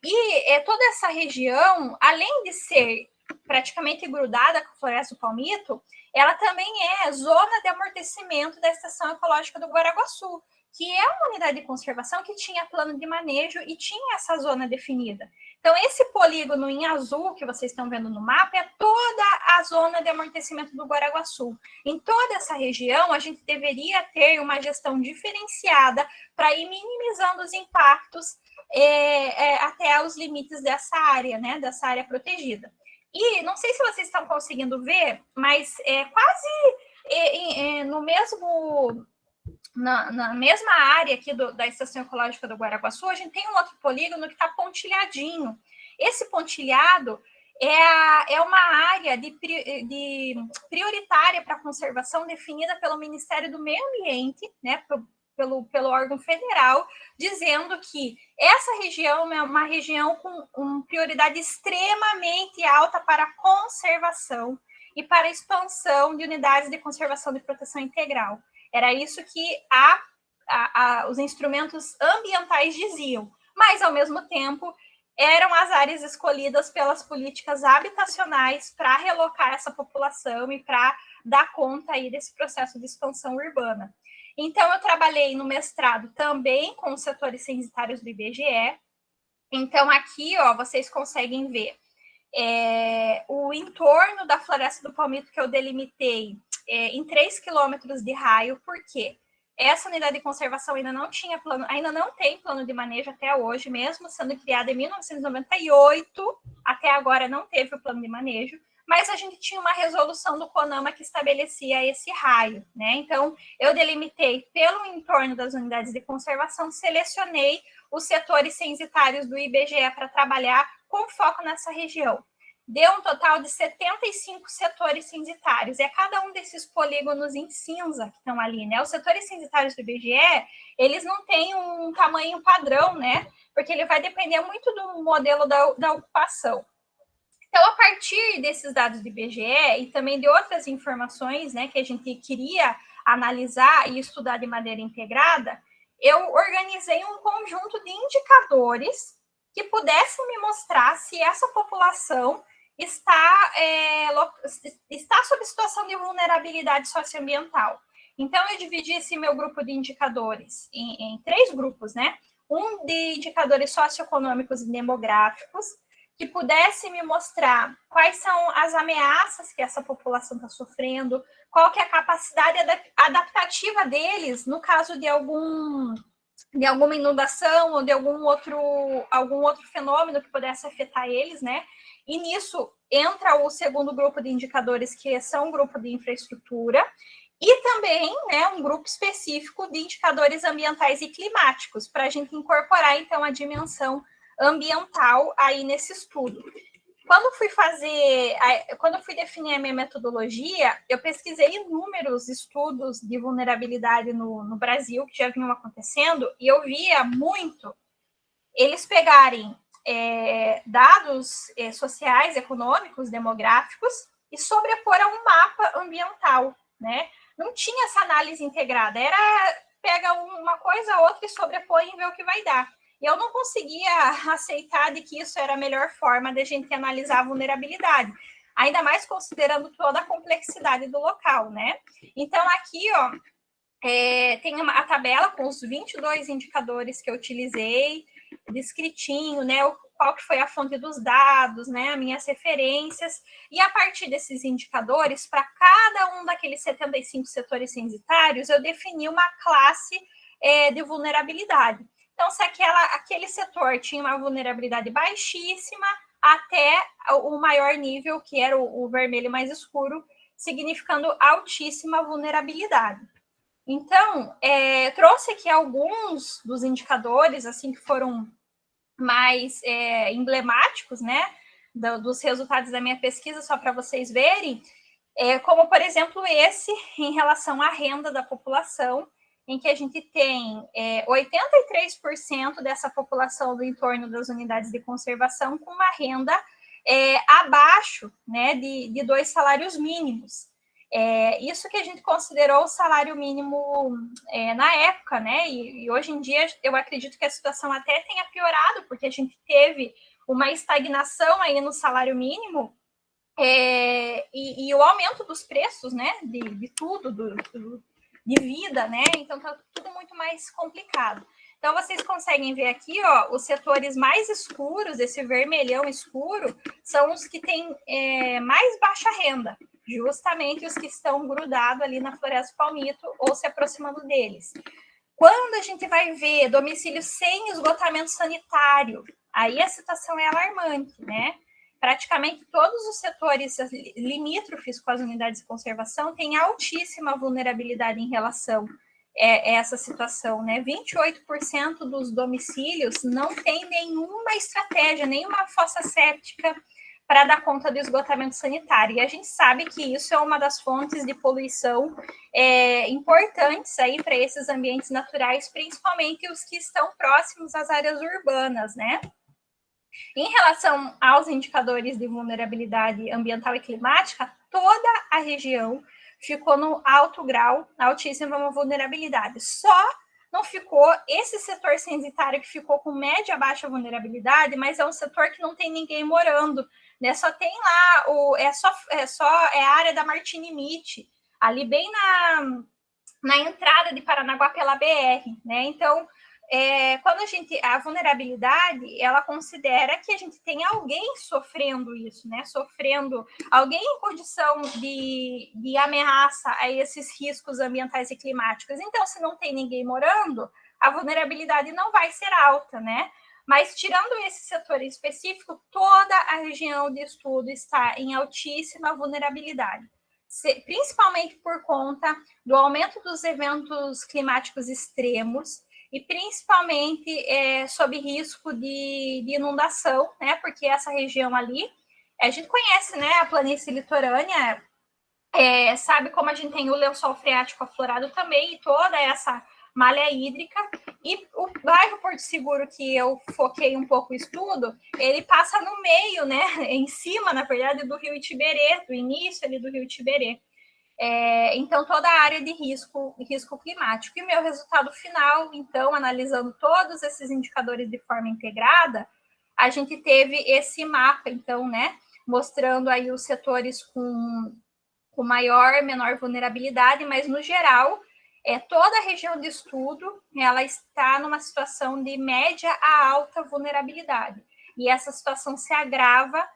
E toda essa região, além de ser praticamente grudada com a Floresta do Palmito, ela também é zona de amortecimento da Estação Ecológica do Guaraguaçu, que é uma unidade de conservação que tinha plano de manejo e tinha essa zona definida. Então, esse polígono em azul que vocês estão vendo no mapa é toda a zona de amortecimento do Guaraguaçu. Em toda essa região, a gente deveria ter uma gestão diferenciada para ir minimizando os impactos até os limites dessa área, né, dessa área protegida. E não sei se vocês estão conseguindo ver, mas quase no mesmo... Na mesma área aqui da Estação Ecológica do Guaraguaçu, a gente tem um outro polígono que está pontilhadinho. Esse pontilhado é uma área prioritária para conservação definida pelo Ministério do Meio Ambiente, né, pelo órgão federal, dizendo que essa região é uma região com prioridade extremamente alta para conservação. e para a expansão de unidades de conservação e proteção integral. Era isso que os instrumentos ambientais diziam, mas, ao mesmo tempo, eram as áreas escolhidas pelas políticas habitacionais para relocar essa população e para dar conta aí desse processo de expansão urbana. Então, eu trabalhei no mestrado também com os setores censitários do IBGE. Então, aqui, ó, vocês conseguem ver o entorno da Floresta do Palmito que eu delimitei em 3 quilômetros de raio. Por quê? Essa unidade de conservação ainda não tinha plano, ainda não tem plano de manejo até hoje, mesmo sendo criada em 1998, até agora não teve o plano de manejo, mas a gente tinha uma resolução do CONAMA que estabelecia esse raio, né? Então, eu delimitei pelo entorno das unidades de conservação, selecionei os setores censitários do IBGE para trabalhar com foco nessa região. Deu um total de 75 setores censitários. É cada um desses polígonos em cinza que estão ali, né? Os setores censitários do IBGE, eles não têm um tamanho padrão, né? Porque ele vai depender muito do modelo da ocupação. Então, a partir desses dados do IBGE e também de outras informações, né, que a gente queria analisar e estudar de maneira integrada, eu organizei um conjunto de indicadores que pudessem me mostrar se essa população está sob situação de vulnerabilidade socioambiental. Então, eu dividi esse meu grupo de indicadores em 3 grupos, né? Um de indicadores socioeconômicos e demográficos, que pudesse me mostrar quais são as ameaças que essa população está sofrendo, qual que é a capacidade adaptativa deles no caso de alguma inundação ou de algum outro fenômeno que pudesse afetar eles, né? E nisso entra o segundo grupo de indicadores, que são um grupo de infraestrutura, e também, né, um grupo específico de indicadores ambientais e climáticos, para a gente incorporar, então, a dimensão ambiental aí nesse estudo. Quando eu fui definir a minha metodologia, eu pesquisei inúmeros estudos de vulnerabilidade no Brasil, que já vinham acontecendo, e eu via muito eles pegarem dados sociais, econômicos, demográficos, e sobrepor a um mapa ambiental, né? Não tinha essa análise integrada, era pega uma coisa, outra e sobrepõe e vê o que vai dar. E eu não conseguia aceitar de que isso era a melhor forma de a gente analisar a vulnerabilidade, ainda mais considerando toda a complexidade do local, né? Então, aqui, ó, tem a tabela com os 22 indicadores que eu utilizei, descritinho, né? Qual que foi a fonte dos dados, né? As minhas referências. E a partir desses indicadores, para cada um daqueles 75 setores censitários, eu defini uma classe de vulnerabilidade. Então, se aquele setor tinha uma vulnerabilidade baixíssima, até o maior nível, que era o vermelho mais escuro, significando altíssima vulnerabilidade. Então, trouxe aqui alguns dos indicadores, assim, que foram mais emblemáticos, né, dos resultados da minha pesquisa, só para vocês verem, como, por exemplo, esse em relação à renda da população, em que a gente tem 83% dessa população do entorno das unidades de conservação com uma renda abaixo, né, de 2 salários mínimos. Isso que a gente considerou o salário mínimo na época, né? E hoje em dia eu acredito que a situação até tenha piorado, porque a gente teve uma estagnação aí no salário mínimo e o aumento dos preços, né? De tudo, de vida, né? Então tá tudo muito mais complicado. Então vocês conseguem ver aqui, ó, os setores mais escuros, esse vermelhão escuro, são os que têm mais baixa renda, justamente os que estão grudados ali na Floresta do Palmito ou se aproximando deles. Quando a gente vai ver domicílios sem esgotamento sanitário, aí a situação é alarmante, né? Praticamente todos os setores limítrofes com as unidades de conservação têm altíssima vulnerabilidade em relação a essa situação, né? 28% dos domicílios não tem nenhuma estratégia, nenhuma fossa séptica para dar conta do esgotamento sanitário. E a gente sabe que isso é uma das fontes de poluição importantes aí para esses ambientes naturais, principalmente os que estão próximos às áreas urbanas, né? Em relação aos indicadores de vulnerabilidade ambiental e climática, toda a região ficou no alto grau, altíssima vulnerabilidade. Só não ficou esse setor censitário que ficou com média baixa vulnerabilidade, mas é um setor que não tem ninguém morando, né? Só tem lá é a área da Martinimite, ali bem na entrada de Paranaguá pela BR, né? Então, quando a vulnerabilidade, ela considera que a gente tem alguém sofrendo isso, né? Sofrendo, alguém em condição de ameaça a esses riscos ambientais e climáticos. Então, se não tem ninguém morando, a vulnerabilidade não vai ser alta, né? Mas, tirando esse setor específico, toda a região de estudo está em altíssima vulnerabilidade, principalmente por conta do aumento dos eventos climáticos extremos e principalmente sob risco de inundação, né? Porque essa região ali, a gente conhece, né? A planície litorânea, sabe como a gente tem o lençol freático aflorado também e toda essa malha hídrica, e o bairro Porto Seguro, que eu foquei um pouco o estudo, ele passa no meio, né, em cima, na verdade, do rio Itiberê, do início ali do rio Itiberê. Então, toda a área de risco climático. E o meu resultado final, então, analisando todos esses indicadores de forma integrada, a gente teve esse mapa, então, né, mostrando aí os setores com maior, menor vulnerabilidade, mas, no geral, toda a região de estudo, ela está numa situação de média a alta vulnerabilidade. E essa situação se agrava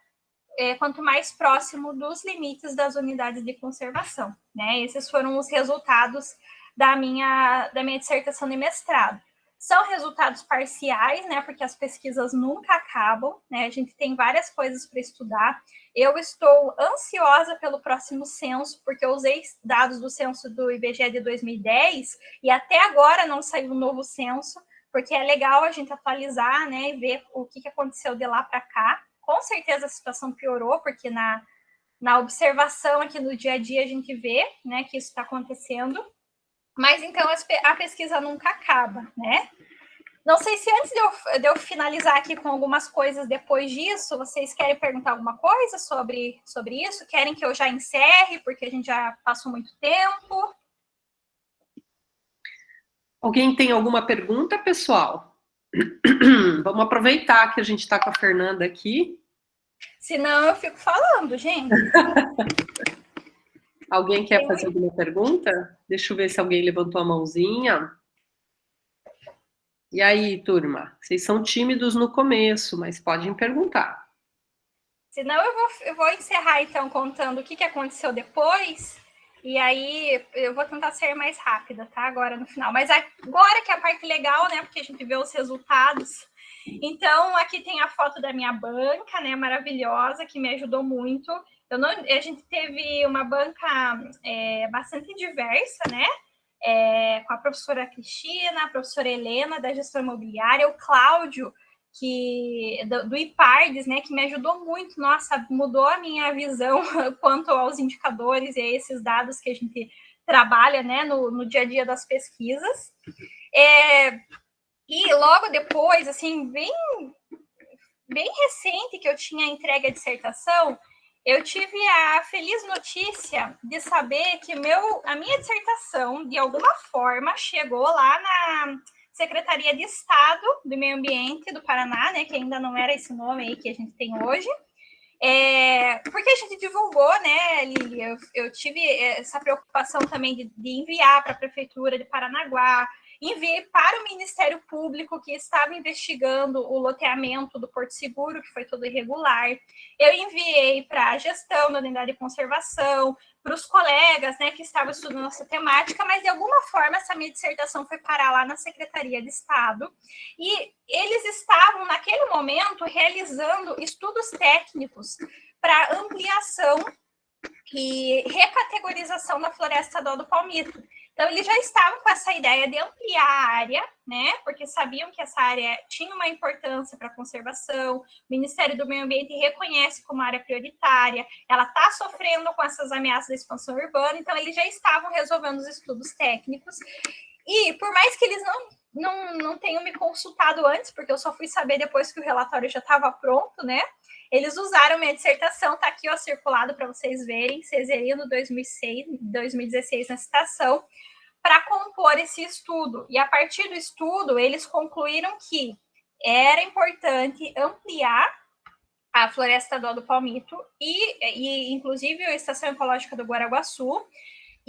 quanto mais próximo dos limites das unidades de conservação, né? Esses foram os resultados da minha dissertação de mestrado. São resultados parciais, né? Porque as pesquisas nunca acabam, né? A gente tem várias coisas para estudar. Eu estou ansiosa pelo próximo censo, porque eu usei dados do censo do IBGE de 2010 e até agora não saiu um novo censo, porque é legal a gente atualizar, né? E ver o que aconteceu de lá para cá. Com certeza a situação piorou, porque na observação aqui no dia a dia a gente vê, né, que isso está acontecendo. Mas, então, a pesquisa nunca acaba, né? Não sei se antes de eu finalizar aqui com algumas coisas depois disso, vocês querem perguntar alguma coisa sobre isso? Querem que eu já encerre, porque a gente já passou muito tempo? Alguém tem alguma pergunta, pessoal? Vamos aproveitar que a gente está com a Fernanda aqui. Senão eu fico falando, gente. Alguém quer fazer alguma pergunta? Deixa eu ver se alguém levantou a mãozinha. E aí, turma? Vocês são tímidos no começo, mas podem perguntar. Senão eu vou encerrar, então, contando o que aconteceu depois. E aí eu vou tentar ser mais rápida, tá? Agora no final. Mas agora que é a parte legal, né? Porque a gente vê os resultados. Então, aqui tem a foto da minha banca, né? Maravilhosa, que me ajudou muito. A gente teve uma banca bastante diversa, né? Com a professora Cristina, a professora Helena, da gestão imobiliária, o Cláudio, do IPARDES, né, que me ajudou muito. Nossa, mudou a minha visão quanto aos indicadores e a esses dados que a gente trabalha, né, no dia a dia das pesquisas. E logo depois, assim, bem recente que eu tinha entregue a dissertação, eu tive a feliz notícia de saber que a minha dissertação, de alguma forma, chegou lá na Secretaria de Estado do Meio Ambiente do Paraná, né, que ainda não era esse nome aí que a gente tem hoje, porque a gente divulgou, né, Lili, eu tive essa preocupação também de enviar para a Prefeitura de Paranaguá, enviei para o Ministério Público, que estava investigando o loteamento do Porto Seguro, que foi todo irregular. Eu enviei para a gestão da unidade de conservação, para os colegas, né, que estavam estudando essa temática, mas de alguma forma essa minha dissertação foi parar lá na Secretaria de Estado, e eles estavam, naquele momento, realizando estudos técnicos para ampliação e recategorização da floresta estadual do Palmito. Então, eles já estavam com essa ideia de ampliar a área, né? Porque sabiam que essa área tinha uma importância para a conservação. O Ministério do Meio Ambiente reconhece como área prioritária. Ela está sofrendo com essas ameaças da expansão urbana. Então, eles já estavam resolvendo os estudos técnicos. E, por mais que eles não tenham me consultado antes, porque eu só fui saber depois que o relatório já estava pronto, né? eles usaram minha dissertação, está aqui, ó, circulado para vocês verem, Cesarino 2016 na citação, para compor esse estudo. E a partir do estudo, eles concluíram que era importante ampliar a Floresta Estadual do Palmito e inclusive a Estação Ecológica do Guaraguaçu,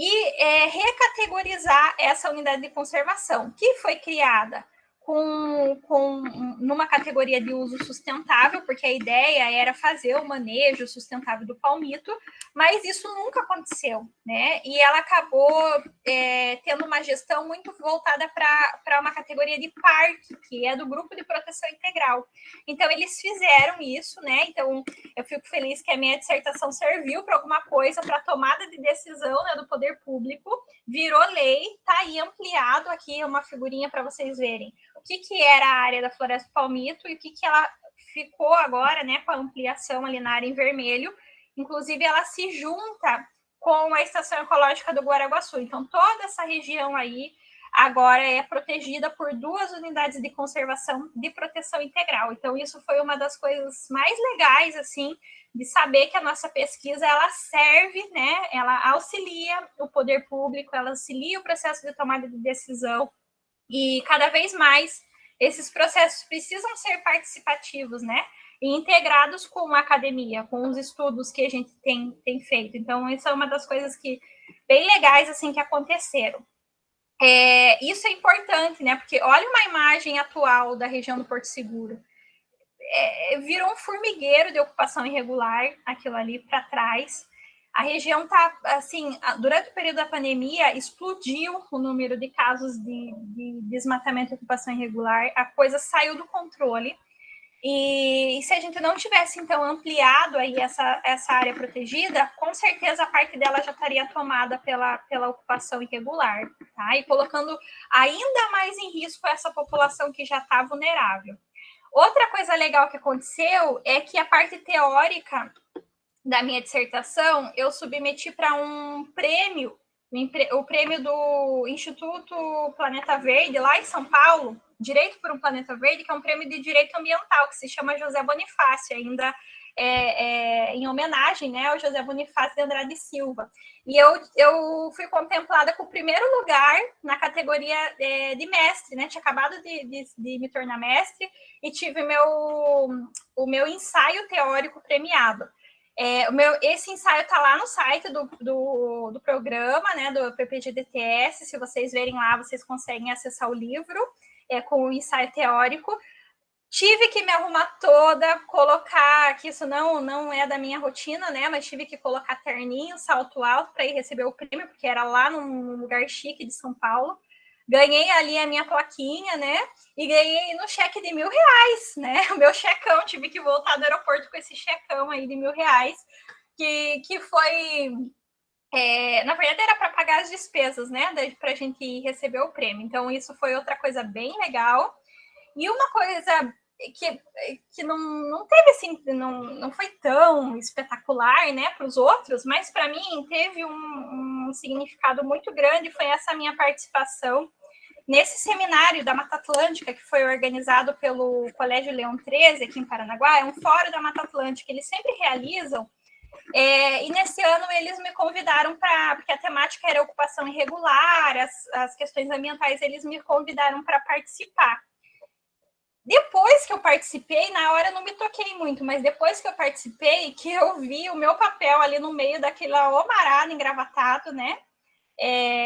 e recategorizar essa unidade de conservação, que foi criada numa categoria de uso sustentável, porque a ideia era fazer o manejo sustentável do palmito, mas isso nunca aconteceu, né? E ela acabou tendo uma gestão muito voltada para uma categoria de parque, que é do Grupo de Proteção Integral. Então, eles fizeram isso, né? Então, eu fico feliz que a minha dissertação serviu para alguma coisa, para tomada de decisão, né, do poder público, virou lei, tá aí ampliado aqui uma figurinha para vocês verem o que era a área da Floresta do Palmito e o que ela ficou agora, né, com a ampliação ali na área em vermelho. Inclusive, ela se junta com a Estação Ecológica do Guaraguaçu. Então, toda essa região aí agora é protegida por 2 unidades de conservação de proteção integral. Então, isso foi uma das coisas mais legais, assim, de saber que a nossa pesquisa, ela serve, né, ela auxilia o poder público, ela auxilia o processo de tomada de decisão, e cada vez mais esses processos precisam ser participativos, né? E integrados com a academia, com os estudos que a gente tem feito. Então, isso é uma das coisas que bem legais assim que aconteceram. Isso é importante, né? Porque olha uma imagem atual da região do Porto Seguro. Virou um formigueiro de ocupação irregular, aquilo ali para trás. A região está, assim, durante o período da pandemia, explodiu o número de casos de desmatamento e ocupação irregular, a coisa saiu do controle, e se a gente não tivesse, então, ampliado aí essa área protegida, com certeza a parte dela já estaria tomada pela ocupação irregular, tá? E colocando ainda mais em risco essa população que já está vulnerável. Outra coisa legal que aconteceu é que a parte teórica da minha dissertação, eu submeti para um prêmio, o prêmio do Instituto Planeta Verde, lá em São Paulo, Direito por um Planeta Verde, que é um prêmio de direito ambiental, que se chama José Bonifácio, ainda em homenagem, né, ao José Bonifácio de Andrade Silva. E eu fui contemplada com o primeiro lugar na categoria de mestre, né, tinha acabado de me tornar mestre, e tive o meu ensaio teórico premiado. Esse ensaio está lá no site do programa, né, do PPG-DTS. Se vocês verem lá, vocês conseguem acessar o livro com o ensaio teórico. Tive que me arrumar toda, colocar, que isso não é da minha rotina, né, mas tive que colocar terninho, salto alto para ir receber o prêmio, porque era lá num lugar chique de São Paulo. Ganhei ali a minha plaquinha, né? E ganhei no cheque de R$1.000, né? O meu checão, tive que voltar do aeroporto com esse checão aí de R$1.000, que foi... na verdade, era para pagar as despesas, né? Para a gente ir receber o prêmio. Então, isso foi outra coisa bem legal. E uma coisa que não teve assim, não foi tão espetacular, né, para os outros, mas para mim teve um significado muito grande, foi essa minha participação nesse seminário da Mata Atlântica, que foi organizado pelo Colégio Leão 13, aqui em Paranaguá. É um fórum da Mata Atlântica, eles sempre realizam, e nesse ano eles me convidaram porque a temática era ocupação irregular, as questões ambientais, eles me convidaram para participar. Depois que eu participei, na hora eu não me toquei muito, mas depois que eu participei, que eu vi o meu papel ali no meio daquela omarada engravatado, né?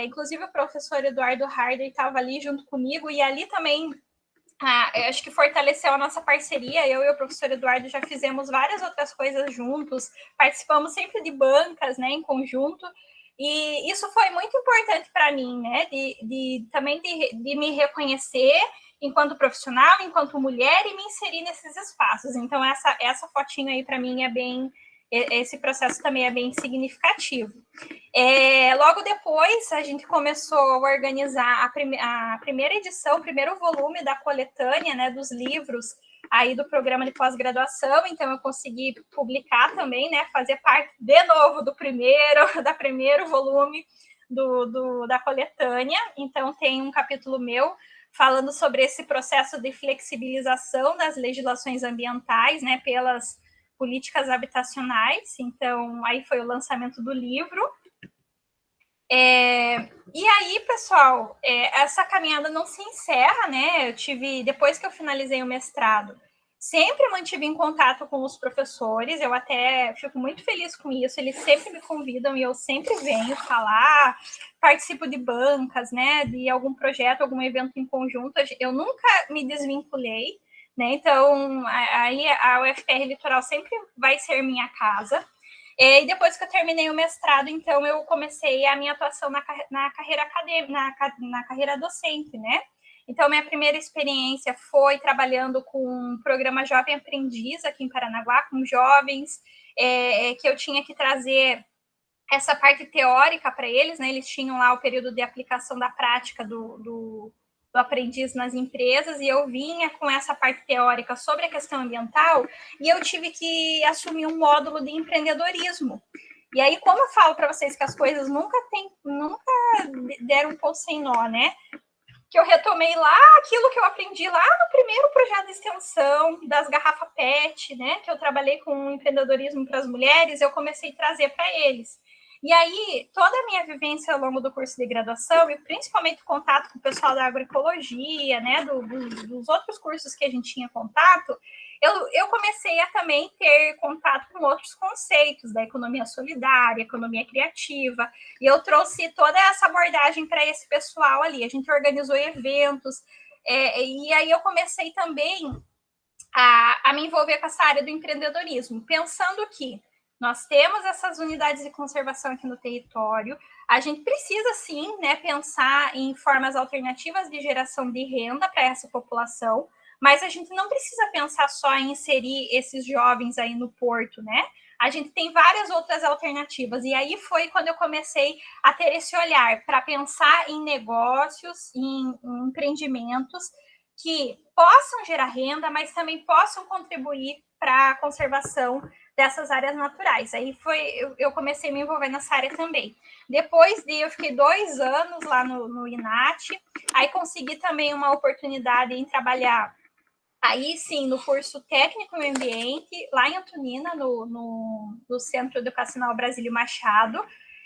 Inclusive o professor Eduardo Harder estava ali junto comigo, e ali também acho que fortaleceu a nossa parceria. Eu e o professor Eduardo já fizemos várias outras coisas juntos, participamos sempre de bancas, né, em conjunto, e isso foi muito importante para mim, né, também de me reconhecer enquanto profissional, enquanto mulher, e me inserir nesses espaços. Então, essa fotinho aí, para mim, esse processo também é bem significativo. Logo depois, a gente começou a organizar a primeira edição, o primeiro volume da coletânea, né, dos livros aí do programa de pós-graduação. Então, eu consegui publicar também, né, fazer parte de novo do primeiro volume da coletânea. Então, tem um capítulo meu falando sobre esse processo de flexibilização das legislações ambientais, né, políticas habitacionais, então aí foi o lançamento do livro. E aí, pessoal, essa caminhada não se encerra, né? Eu tive, depois que eu finalizei o mestrado, sempre mantive em contato com os professores, eu até fico muito feliz com isso, eles sempre me convidam e eu sempre venho falar, participo de bancas, né, de algum projeto, algum evento em conjunto, eu nunca me desvinculei, né, então aí a UFPR Litoral sempre vai ser minha casa. E depois que eu terminei o mestrado, então eu comecei a minha atuação na carreira acadêmica, na carreira docente, né? Então, minha primeira experiência foi trabalhando com um programa Jovem Aprendiz aqui em Paranaguá, com jovens, que eu tinha que trazer essa parte teórica para eles, né? Eles tinham lá o período de aplicação da prática do aprendiz nas empresas, e eu vinha com essa parte teórica sobre a questão ambiental, e eu tive que assumir um módulo de empreendedorismo. E aí, como eu falo para vocês que as coisas nunca deram um ponto sem nó, né? Que eu retomei lá aquilo que eu aprendi lá no primeiro projeto de extensão das garrafas PET, né? Que eu trabalhei com empreendedorismo para as mulheres, eu comecei a trazer para eles. E aí, toda a minha vivência ao longo do curso de graduação, e principalmente o contato com o pessoal da agroecologia, né, dos outros cursos que a gente tinha contato, eu comecei a também ter contato com outros conceitos da economia solidária, economia criativa, e eu trouxe toda essa abordagem para esse pessoal ali. A gente organizou eventos, e aí eu comecei também a me envolver com essa área do empreendedorismo, pensando que nós temos essas unidades de conservação aqui no território, a gente precisa, sim, né, pensar em formas alternativas de geração de renda para essa população, mas a gente não precisa pensar só em inserir esses jovens aí no porto, né? A gente tem várias outras alternativas, e aí foi quando eu comecei a ter esse olhar para pensar em negócios, em empreendimentos que possam gerar renda, mas também possam contribuir para a conservação dessas áreas naturais. Aí eu comecei a me envolver nessa área também. Depois eu fiquei 2 anos lá no INAT, aí consegui também uma oportunidade em trabalhar, aí sim, no curso técnico em ambiente, lá em Antonina, no Centro Educacional Brasílio Machado.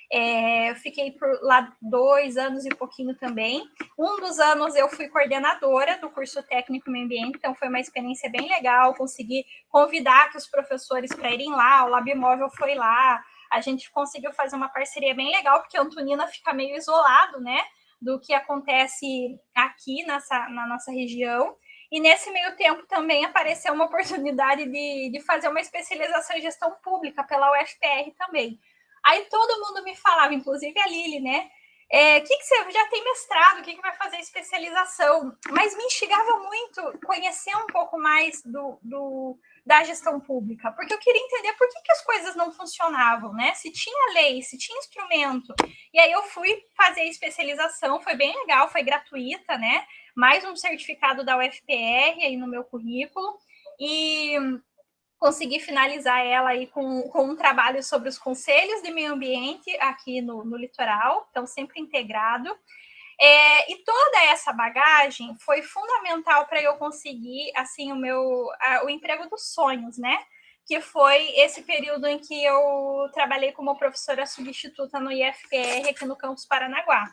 Eu fiquei por lá 2 anos e pouquinho também. Um dos anos eu fui coordenadora do curso técnico em ambiente, então foi uma experiência bem legal, consegui convidar os professores para irem lá, o Lab Móvel foi lá, a gente conseguiu fazer uma parceria bem legal, porque a Antonina fica meio isolado, né, do que acontece aqui na nossa região. E nesse meio tempo também apareceu uma oportunidade de fazer uma especialização em gestão pública pela UFPR também. Aí todo mundo me falava, inclusive a Lili, né? Que você já tem mestrado, o que vai fazer especialização? Mas me instigava muito conhecer um pouco mais da gestão pública, porque eu queria entender por que as coisas não funcionavam, né? Se tinha lei, se tinha instrumento. E aí eu fui fazer a especialização, foi bem legal, foi gratuita, né? Mais um certificado da UFPR aí no meu currículo, e consegui finalizar ela aí com um trabalho sobre os conselhos de meio ambiente aqui no litoral, então sempre integrado. E toda essa bagagem foi fundamental para eu conseguir assim o emprego dos sonhos, né? Que foi esse período em que eu trabalhei como professora substituta no IFPR aqui no campus Paranaguá.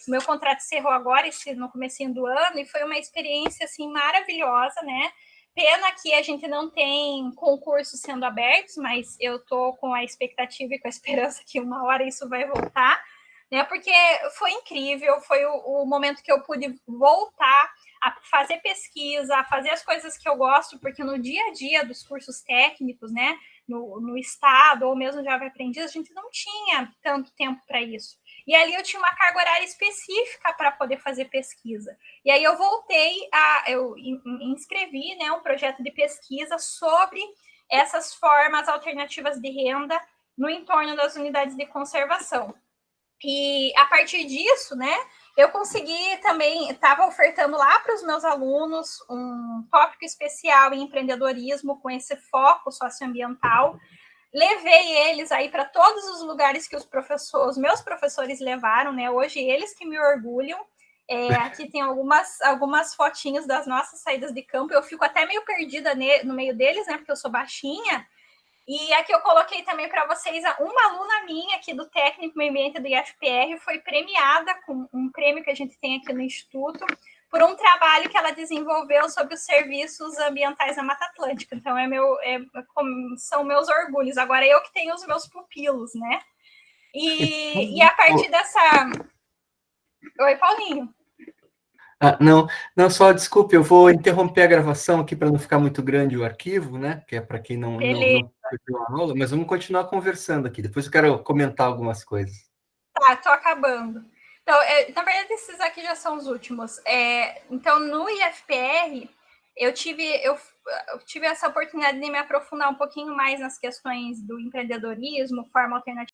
O meu contrato encerrou agora, no comecinho do ano, e foi uma experiência assim maravilhosa, né? Pena que a gente não tem concursos sendo abertos, mas eu estou com a expectativa e com a esperança que uma hora isso vai voltar, né? Porque foi incrível, foi o momento que eu pude voltar a fazer pesquisa, a fazer as coisas que eu gosto, porque no dia a dia dos cursos técnicos, né, no estado, ou mesmo Jovem Aprendiz, a gente não tinha tanto tempo para isso. E ali eu tinha uma carga horária específica para poder fazer pesquisa. E aí eu voltei eu inscrevi, né, um projeto de pesquisa sobre essas formas alternativas de renda no entorno das unidades de conservação. E a partir disso, né, eu consegui também, estava ofertando lá para os meus alunos um tópico especial em empreendedorismo com esse foco socioambiental. Levei eles aí para todos os lugares que os meus professores levaram, né? Hoje eles que me orgulham. Aqui tem algumas fotinhos das nossas saídas de campo. Eu fico até meio perdida no meio deles, né? Porque eu sou baixinha. E aqui eu coloquei também para vocês, uma aluna minha aqui do técnico meio ambiente do IFPR foi premiada com um prêmio que a gente tem aqui no Instituto, por um trabalho que ela desenvolveu sobre os serviços ambientais na Mata Atlântica. Então, são meus orgulhos. Agora, eu que tenho os meus pupilos, né? E a partir dessa... Oi, Paulinho. Não, só desculpe, eu vou interromper a gravação aqui para não ficar muito grande o arquivo, né? Que é para quem não perdeu a aula, mas vamos continuar conversando aqui. Depois eu quero comentar algumas coisas. Tá, estou acabando. Então, na verdade, esses aqui já são os últimos. Então, no IFPR, eu tive essa oportunidade de me aprofundar um pouquinho mais nas questões do empreendedorismo, forma alternativa